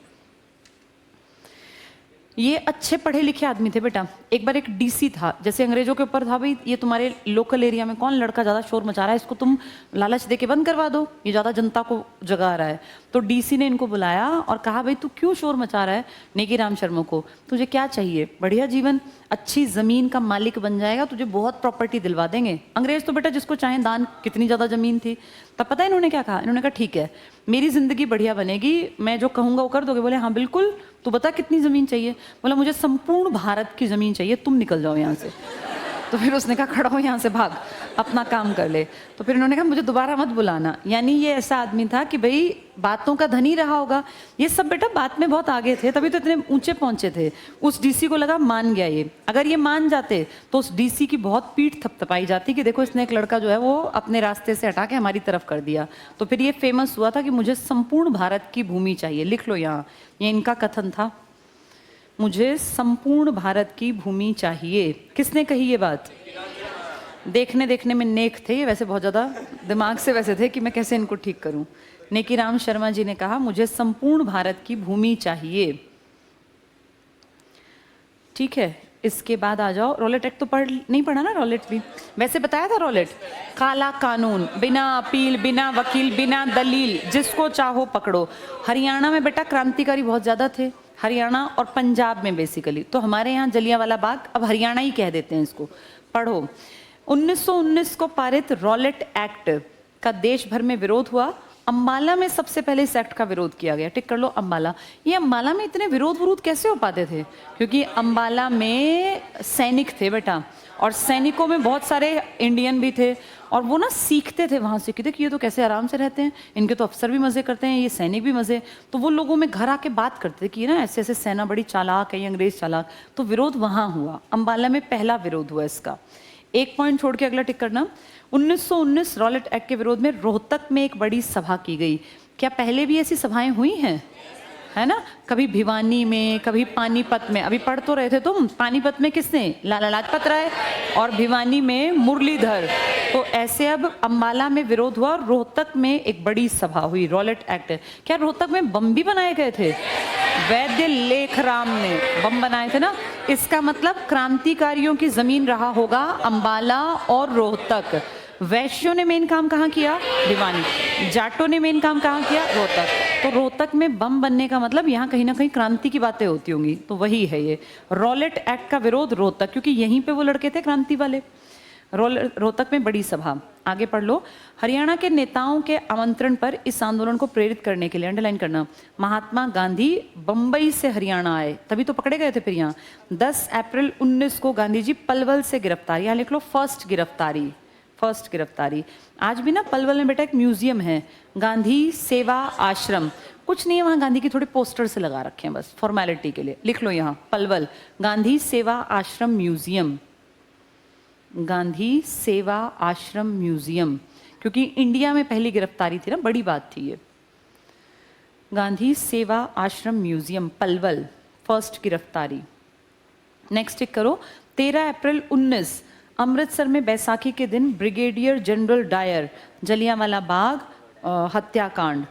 ये अच्छे पढ़े लिखे आदमी थे बेटा। एक बार एक डीसी था, जैसे अंग्रेजों के ऊपर था, भाई ये तुम्हारे लोकल एरिया में कौन लड़का ज़्यादा शोर मचा रहा है, इसको तुम लालच दे के बंद करवा दो, ये ज़्यादा जनता को जगा रहा है। तो डीसी ने इनको बुलाया और कहा, भाई तू क्यों शोर मचा रहा है? नेकीराम शर्मा को, तुझे क्या चाहिए? बढ़िया जीवन, अच्छी ज़मीन का मालिक बन जाएगा, तुझे बहुत प्रॉपर्टी दिलवा देंगे। अंग्रेज तो बेटा जिसको चाहें दान, कितनी ज़्यादा ज़मीन थी। तब पता है इन्होंने क्या कहा? इन्होंने कहा ठीक है, मेरी ज़िंदगी बढ़िया बनेगी, मैं जो कहूँगा वो कर दोगे? बोले हाँ बिल्कुल, तू बता कितनी ज़मीन चाहिए? बोला मुझे संपूर्ण भारत की ज़मीन चाहिए, तुम निकल जाओ यहाँ से। तो फिर उसने कहा खड़ा हो यहाँ से, भाग, अपना काम कर ले। तो फिर इन्होंने कहा मुझे दोबारा मत बुलाना। यानी ये ऐसा आदमी था कि भाई बातों का धनी रहा होगा। ये सब बेटा बात में बहुत आगे थे, तभी तो इतने ऊंचे पहुंचे थे। उस डीसी को लगा मान गया ये, अगर ये मान जाते तो उस डीसी की बहुत पीठ थपथपाई जाती कि देखो इसने एक लड़का जो है वो अपने रास्ते से हटा के हमारी तरफ कर दिया। तो फिर ये फेमस हुआ था कि मुझे संपूर्ण भारत की भूमि चाहिए, लिख लो यहाँ, ये इनका कथन था, मुझे संपूर्ण भारत की भूमि चाहिए। किसने कही ये बात? देखने देखने में नेक थे ये, वैसे बहुत ज़्यादा दिमाग से वैसे थे कि मैं कैसे इनको ठीक करूं। नेकीराम शर्मा जी ने कहा मुझे संपूर्ण भारत की भूमि चाहिए। ठीक है, इसके बाद आ जाओ, रॉलेट एक्ट तो नहीं पढ़ा ना? रॉलेट भी वैसे बताया था, रॉलेट काला कानून, बिना अपील, बिना वकील, बिना दलील, जिसको चाहो पकड़ो। हरियाणा में बेटा क्रांतिकारी बहुत ज़्यादा थे, हरियाणा और पंजाब में बेसिकली। तो हमारे यहाँ जलियांवाला बाग, अब हरियाणा ही कह देते हैं इसको, पढ़ो। 1919 को पारित रॉलेट एक्ट का देश भर में विरोध हुआ। अंबाला में सबसे पहले इस एक्ट का विरोध किया गया। टिक कर लो अंबाला। ये अंबाला में इतने विरोध कैसे हो पाते थे? क्योंकि अंबाला में सैनिक थे बेटा, और सैनिकों में बहुत सारे इंडियन भी थे, और वो ना सीखते थे वहाँ से कि देखिए ये तो कैसे आराम से रहते हैं, इनके तो अफसर भी मज़े करते हैं, ये सैनिक भी मज़े। तो वो लोगों में घर आके बात करते थे कि ना ऐसे ऐसे सेना बड़ी चालाक है, ये अंग्रेज चालाक। तो विरोध वहाँ हुआ, अंबाला में पहला विरोध हुआ इसका। एक पॉइंट छोड़ के अगला टिक करना। 1919 रॉलेट एक्ट के विरोध में रोहतक में एक बड़ी सभा की गई। क्या पहले भी ऐसी सभाएं हुई हैं? है ना, कभी भिवानी में, कभी पानीपत में। अभी पढ़ तो रहे थे तुम, पानीपत में किसने? लाला लाजपत राय, और भिवानी में मुरलीधर। तो ऐसे अब अंबाला में विरोध हुआ, रोहतक में एक बड़ी सभा हुई, रॉलेट एक्ट। क्या रोहतक में बम भी बनाए गए थे? वैद्य लेखराम ने बम बनाए थे ना। इसका मतलब क्रांतिकारियों की जमीन रहा होगा अंबाला और रोहतक। वैश्यों ने मेन काम कहाँ किया? भिवानी। जाटों ने मेन काम कहाँ किया? रोहतक। तो रोहतक में बम बनने का मतलब यहाँ कहीं ना कहीं क्रांति की बातें होती होंगी। तो वही है ये रॉलेट एक्ट का विरोध, रोहतक, क्योंकि यहीं पे वो लड़के थे क्रांति वाले। रोहतक में बड़ी सभा। आगे पढ़ लो। हरियाणा के नेताओं के आमंत्रण पर इस आंदोलन को प्रेरित करने के लिए, अंडरलाइन करना, महात्मा गांधी बंबई से हरियाणा आए, तभी तो पकड़े गए थे फिर यहाँ। 10 अप्रैल 19 को गांधी जी पलवल से गिरफ्तार। यहाँ लिख लो फर्स्ट गिरफ्तारी, फर्स्ट गिरफ्तारी। आज भी ना पलवल में बेटा एक म्यूजियम है, गांधी सेवा आश्रम। कुछ नहीं है वहाँ, गांधी की थोड़े पोस्टर से लगा रखे हैं बस फॉर्मेलिटी के लिए। लिख लो यहाँ पलवल गांधी सेवा आश्रम म्यूजियम, गांधी सेवा आश्रम म्यूजियम, क्योंकि इंडिया में पहली गिरफ्तारी थी ना, बड़ी बात थी ये। गांधी सेवा आश्रम म्यूजियम पलवल, फर्स्ट गिरफ्तारी। नेक्स्ट टिक करो। 13 अप्रैल 19 अमृतसर में बैसाखी के दिन brigadier general Dyer, Jallianwala Bagh हत्याकांड।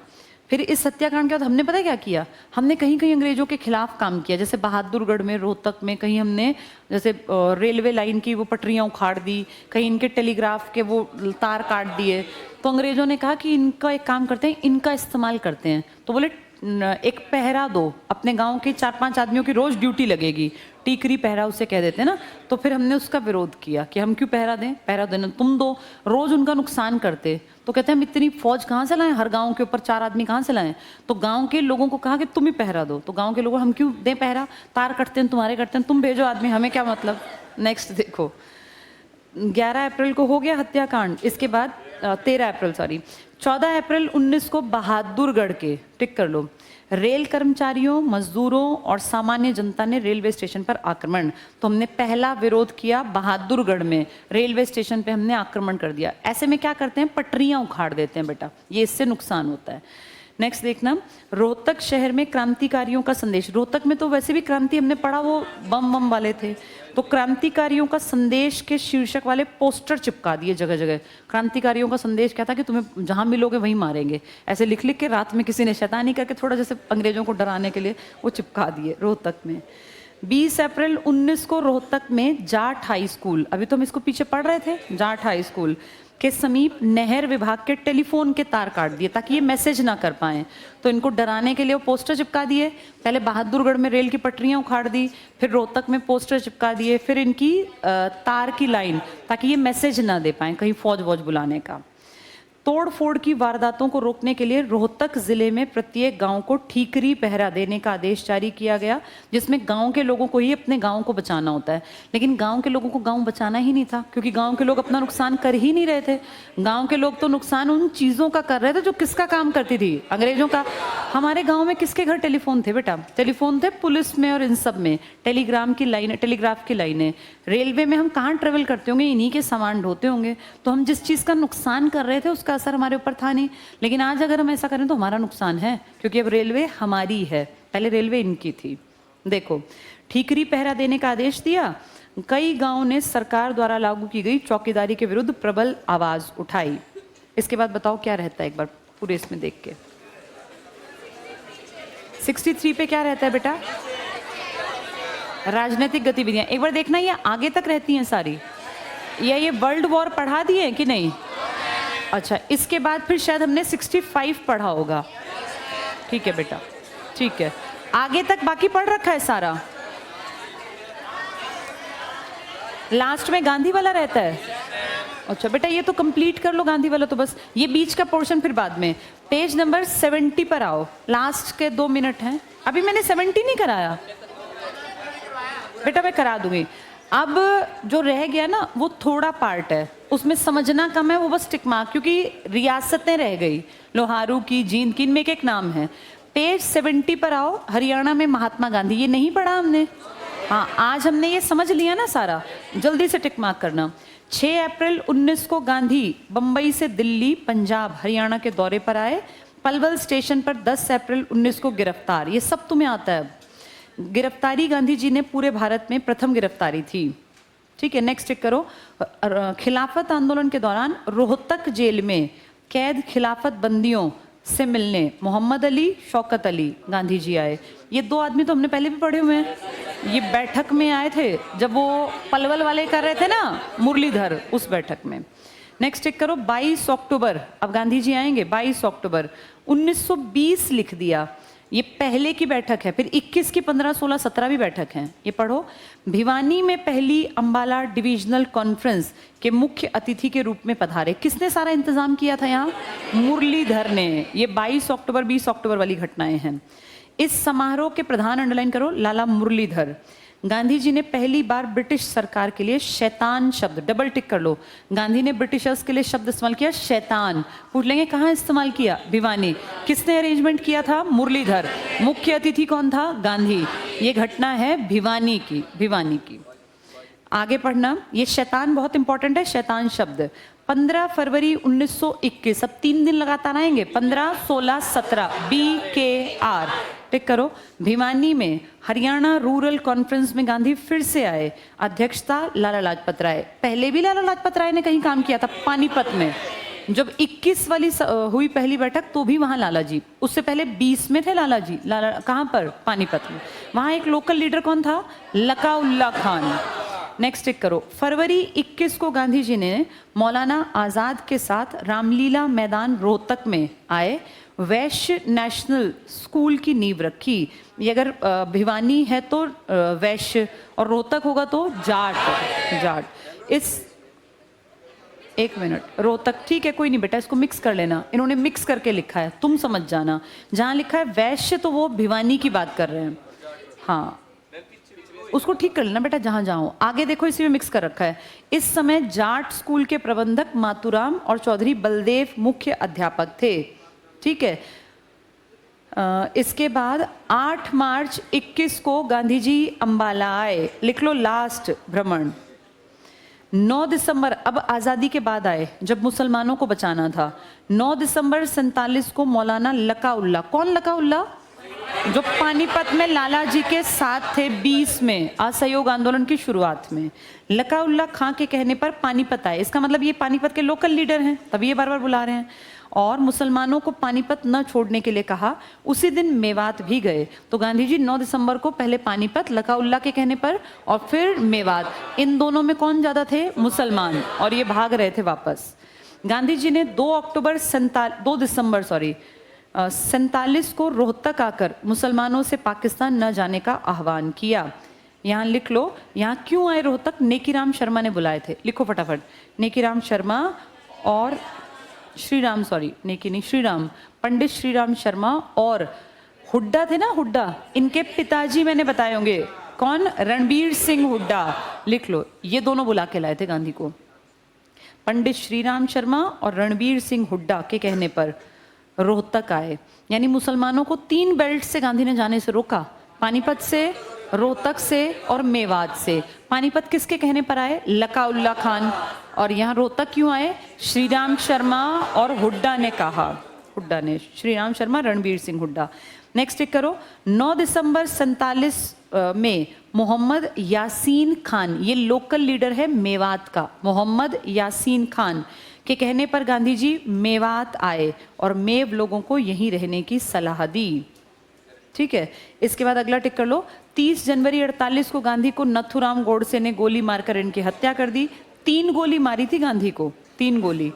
फिर इस हत्याकांड के बाद हमने पता क्या किया? हमने कहीं कहीं अंग्रेजों के खिलाफ काम किया, जैसे बहादुरगढ़ में, रोहतक में, कहीं हमने जैसे रेलवे लाइन की वो पटरियां उखाड़ दी, कहीं इनके टेलीग्राफ के वो तार काट दिए। तो अंग्रेजों ने कहा कि इनका एक काम करते हैं, इनका इस्तेमाल करते हैं। तो बोले एक पहरा दो, अपने गांव के 4-5 आदमियों की रोज ड्यूटी लगेगी, टीकरी पहरा उसे कह देते हैं ना। तो फिर हमने उसका विरोध किया कि हम क्यों पहरा दें, पहरा देना तुम दो, रोज उनका नुकसान करते। तो कहते हैं हम इतनी फौज कहाँ से लाएं, हर गांव के ऊपर 4 आदमी कहाँ से लाएं। तो गांव के लोगों को कहा कि तुम ही पहरा दो। तो गांव के लोग, हम क्यों दें पहरा, तार कटते हैं तुम्हारे कटते हैं, तुम भेजो आदमी, हमें क्या मतलब। नेक्स्ट देखो, 11 अप्रैल को हो गया हत्याकांड। इसके बाद 14 अप्रैल 19 को बहादुरगढ़ के, टिक कर लो, रेल कर्मचारियों, मजदूरों और सामान्य जनता ने रेलवे स्टेशन पर आक्रमण। तो हमने पहला विरोध किया बहादुरगढ़ में, रेलवे स्टेशन पे हमने आक्रमण कर दिया। ऐसे में क्या करते हैं, पटरियां उखाड़ देते हैं बेटा, ये इससे नुकसान होता है। नेक्स्ट देखना, रोहतक शहर में क्रांतिकारियों का संदेश। रोहतक में तो वैसे भी क्रांति हमने पढ़ा, वो बम वाले थे। तो क्रांतिकारियों का संदेश के शीर्षक वाले पोस्टर चिपका दिए जगह जगह। क्रांतिकारियों का संदेश क्या था कि तुम्हें जहां मिलोगे वहीं मारेंगे, ऐसे लिख लिख के रात में किसी ने शैतानी करके थोड़ा जैसे अंग्रेजों को डराने के लिए वो चिपका दिए रोहतक में। 20 अप्रैल 19 को रोहतक में जाट हाई स्कूल, अभी तो हम इसको पीछे पढ़ रहे थे, जाट हाई स्कूल के समीप नहर विभाग के टेलीफोन के तार काट दिए ताकि ये मैसेज ना कर पाएं। तो इनको डराने के लिए वो पोस्टर चिपका दिए। पहले बहादुरगढ़ में रेल की पटरियां उखाड़ दी, फिर रोहतक में पोस्टर चिपका दिए, फिर इनकी तार की लाइन, ताकि ये मैसेज ना दे पाएं कहीं फौज वौज बुलाने का। तोड़ फोड़ की वारदातों को रोकने के लिए रोहतक जिले में प्रत्येक गांव को ठीकरी पहरा देने का आदेश जारी किया गया, जिसमें गांव के लोगों को ही अपने गांव को बचाना होता है। लेकिन गांव के लोगों को गांव बचाना ही नहीं था, क्योंकि गांव के लोग अपना नुकसान कर ही नहीं रहे थे। गांव के लोग तो नुकसान उन चीजों का कर रहे थे जो किसका काम करती थी, अंग्रेजों का। हमारे गाँव में किसके घर टेलीफोन थे बेटा, टेलीफोन थे पुलिस में और इन सब में, टेलीग्राफ की लाइनें। रेलवे में हम कहाँ ट्रेवल करते होंगे, इन्हीं के सामान ढोते होंगे। तो हम जिस चीज का नुकसान कर रहे थे उसका असर हमारे ऊपर था नहीं। लेकिन आज अगर हम ऐसा करें तो हमारा नुकसान है, क्योंकि अब रेलवे हमारी है, पहले रेलवे इनकी थी। देखो, ठीकरी पहरा देने का आदेश दिया। कई गांवों ने सरकार द्वारा लागू की गई चौकीदारी के विरुद्ध प्रबल आवाज उठाई। इसके बाद बताओ क्या रहता है, एक बार पूरे इसमें देख के। 63 पे क्या रहता है बेटा, राजनीतिक गतिविधियां। एक बार देखना, ये आगे तक रहती हैं सारी, या ये वर्ल्ड वॉर पढ़ा दिए कि नहीं। अच्छा, इसके बाद फिर शायद हमने 65 पढ़ा होगा। ठीक है बेटा, ठीक है, आगे तक बाकी पढ़ रखा है सारा। लास्ट में गांधी वाला रहता है। अच्छा बेटा, ये तो कंप्लीट कर लो गांधी वाला, तो बस ये बीच का पोर्शन फिर बाद में। पेज नंबर 70 पर आओ, लास्ट के 2 मिनट हैं। अभी मैंने 70 नहीं कराया बेटा, मैं करा दूंगी। अब जो रह गया ना वो थोड़ा पार्ट है, उसमें समझना कम है, वो बस टिक मार्क, क्योंकि रियासतें रह गई, लोहारू की, जींद की, इनमें एक एक नाम है। पेज 70 पर आओ, हरियाणा में महात्मा गांधी, ये नहीं पढ़ा हमने। हाँ, आज हमने ये समझ लिया ना सारा, जल्दी से टिक मार्क करना। 6 अप्रैल 19 को गांधी बंबई से दिल्ली, पंजाब, हरियाणा के दौरे पर आए। पलवल स्टेशन पर 10 अप्रैल 19 को गिरफ्तार। ये सब तुम्हें आता है। गिरफ्तारी गांधी जी ने पूरे भारत में प्रथम गिरफ्तारी थी। ठीक है, नेक्स्ट टिक करो। खिलाफत आंदोलन के दौरान रोहतक जेल में कैद खिलाफत बंदियों से मिलने मोहम्मद अली, शौकत अली गांधी जी आए। ये 2 आदमी तो हमने पहले भी पढ़े हुए हैं, ये बैठक में आए थे जब वो पलवल वाले कर रहे थे ना, मुरलीधर, उस बैठक में। नेक्स्ट टिक करो। 22 अक्टूबर, अब गांधी जी आएंगे। 22 अक्टूबर 1920 लिख दिया, ये पहले की बैठक है। फिर 21 की 15, 16, 17 भी बैठक है, ये पढ़ो। भिवानी में पहली अंबाला डिविजनल कॉन्फ्रेंस के मुख्य अतिथि के रूप में पधारे। किसने सारा इंतजाम किया था यहाँ, मुरलीधर ने। ये 22 अक्टूबर 20 अक्टूबर वाली घटनाएं हैं। इस समारोह के प्रधान, अंडरलाइन करो, लाला मुरलीधर। गांधी जी ने पहली बार ब्रिटिश सरकार के लिए शैतान शब्द, डबल टिक कर लो, गांधी ने ब्रिटिशर्स के लिए शब्द इस्तेमाल किया शैतान। पूछ लेंगे कहाँ इस्तेमाल किया, भिवानी। किसने अरेंजमेंट किया था, मुरलीधर। मुख्य अतिथि कौन था, गांधी। ये घटना है भिवानी की। आगे पढ़ना, ये शैतान बहुत इंपॉर्टेंट है, शैतान शब्द। 15 फरवरी 1921, अब 3 दिन लगातार आएंगे, 15, 16, 17, BKR टिक करो। भिवानी में हरियाणा रूरल कॉन्फ्रेंस में गांधी फिर से आए। अध्यक्षता लाला लाजपत राय। पहले भी लाला लाजपत राय ने कहीं काम किया था, पानीपत में। जब 21 वाली हुई पहली बैठक तो भी वहाँ लाला जी, उससे पहले 20 में थे लाला जी। लाला कहाँ पर, पानीपत में। वहाँ एक लोकल लीडर कौन था, लकाउल्ला खान। नेक्स्ट टिक करो। फरवरी 21 को गांधी जी ने मौलाना आज़ाद के साथ रामलीला मैदान रोहतक में आए वैश्य नेशनल स्कूल की नींव रखी। ये अगर भिवानी है तो वैश्य और रोहतक होगा तो जाट। इस एक मिनट, रोहतक ठीक है, कोई नहीं बेटा, इसको मिक्स कर लेना। इन्होंने मिक्स करके लिखा है, तुम समझ जाना। जहाँ लिखा है वैश्य तो वो भिवानी की बात कर रहे हैं, हाँ उसको ठीक कर लेना बेटा जहाँ जहाँ हो। आगे देखो इसी में मिक्स कर रखा है। इस समय जाट स्कूल के प्रबंधक मातूराम और चौधरी बलदेव मुख्य अध्यापक थे, ठीक है। इसके बाद 8 मार्च 21 को गांधी जी अंबाला आए, लिख लो लास्ट भ्रमण। 9 दिसंबर, अब आज़ादी के बाद आए जब मुसलमानों को बचाना था। 9 दिसंबर 47 को मौलाना लकाउल्ला, कौन लकाउल्ला? जो पानीपत में लाला जी के साथ थे 20 में असहयोग आंदोलन की शुरुआत में। लकाउल्ला खां के कहने पर पानीपत आए, इसका मतलब ये पानीपत के लोकल लीडर हैं, तभी ये बार बार बुला रहे हैं। और मुसलमानों को पानीपत न छोड़ने के लिए कहा। उसी दिन मेवात भी गए। तो गांधी जी 9 दिसंबर को पहले पानीपत लकाउल्ला के कहने पर और फिर मेवात। इन दोनों में कौन ज़्यादा थे? मुसलमान, और ये भाग रहे थे वापस। गांधी जी ने 2 दिसंबर 47 को रोहतक आकर मुसलमानों से पाकिस्तान न जाने का आह्वान किया। यहाँ लिख लो, यहाँ क्यों आए रोहतक? नेकीराम शर्मा ने बुलाए थे, लिखो फटाफट। नेकीराम शर्मा और श्रीराम, श्रीराम, पंडित श्रीराम शर्मा और हुड्डा थे ना, हुड्डा, इनके पिताजी मैंने बताए होंगे कौन? रणबीर सिंह हुड्डा, लिख लो। ये दोनों बुला के लाए थे गांधी को। पंडित श्रीराम शर्मा और रणबीर सिंह हुड्डा के कहने पर रोहतक आए। यानी मुसलमानों को 3 बेल्ट से गांधी ने जाने से रोका, पानीपत से, रोहतक से और मेवात से। पानीपत किसके कहने पर आए? लकाउल्ला खान। और यहाँ रोहतक क्यों आए? श्रीराम शर्मा और हुड्डा ने कहा, हुड्डा ने, श्रीराम शर्मा, रणबीर सिंह हुड्डा। नेक्स्ट टिक करो। 9 दिसंबर 47 में मोहम्मद यासीन खान, ये लोकल लीडर है मेवात का, मोहम्मद यासीन खान के कहने पर गांधी जी मेवात आए और मेव लोगों को यहीं रहने की सलाह दी, ठीक है। इसके बाद अगला टिक कर लो। 30 जनवरी 48 को गांधी को नथुराम गोडसे ने गोली मारकर इनकी हत्या कर दी। 3 गोली मारी थी गांधी को, 3 गोली।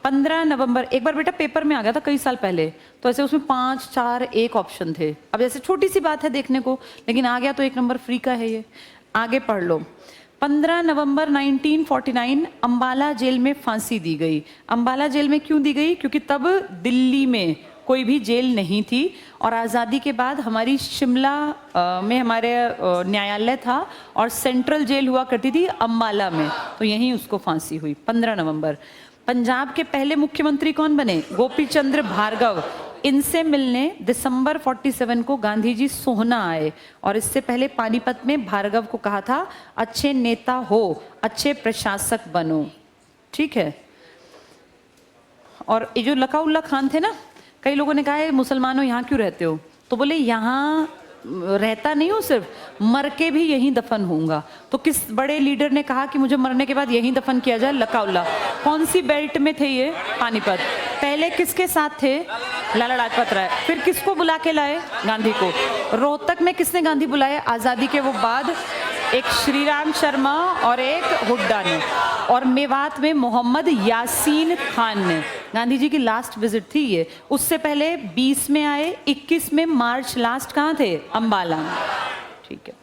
15 नवंबर, एक बार बेटा पेपर में आ गया था कई साल पहले, तो ऐसे उसमें 5, 4, 1 ऑप्शन थे। अब जैसे छोटी सी बात है देखने को, लेकिन आ गया तो 1 नंबर फ्री का है ये, आगे पढ़ लो। 15 नवंबर 1949 अंबाला जेल में फांसी दी गई। अंबाला जेल में क्यों दी गई? क्योंकि तब दिल्ली में कोई भी जेल नहीं थी और आज़ादी के बाद हमारी शिमला में हमारे न्यायालय था और सेंट्रल जेल हुआ करती थी अंबाला में, तो यहीं उसको फांसी हुई 15 नवंबर। पंजाब के पहले मुख्यमंत्री कौन बने? गोपी चंद्र भार्गव। इनसे मिलने दिसंबर 47 को गांधी जी सोहना आए और इससे पहले पानीपत में भार्गव को कहा था अच्छे नेता हो, अच्छे प्रशासक बनो, ठीक है। और ये जो लकाउल्ला खान थे ना, कई लोगों ने कहा है मुसलमानों यहाँ क्यों रहते हो? तो बोले यहाँ रहता नहीं हूँ, सिर्फ मर के भी यहीं दफन होऊंगा। तो किस बड़े लीडर ने कहा कि मुझे मरने के बाद यहीं दफन किया जाए? लकाउल्ला। कौन सी बेल्ट में थे ये? पानीपत। पहले किसके साथ थे? लाला लाजपत राय। फिर किसको बुला के लाए? गांधी को। रोहतक में किसने गांधी बुलाए आज़ादी के वो बाद? एक श्रीराम शर्मा और एक हुड्डा ने। और मेवात में मोहम्मद यासीन खान ने। गांधी जी की लास्ट विजिट थी ये। उससे पहले 20 में आए, 21 में मार्च लास्ट कहाँ थे? अंबाला में, ठीक है।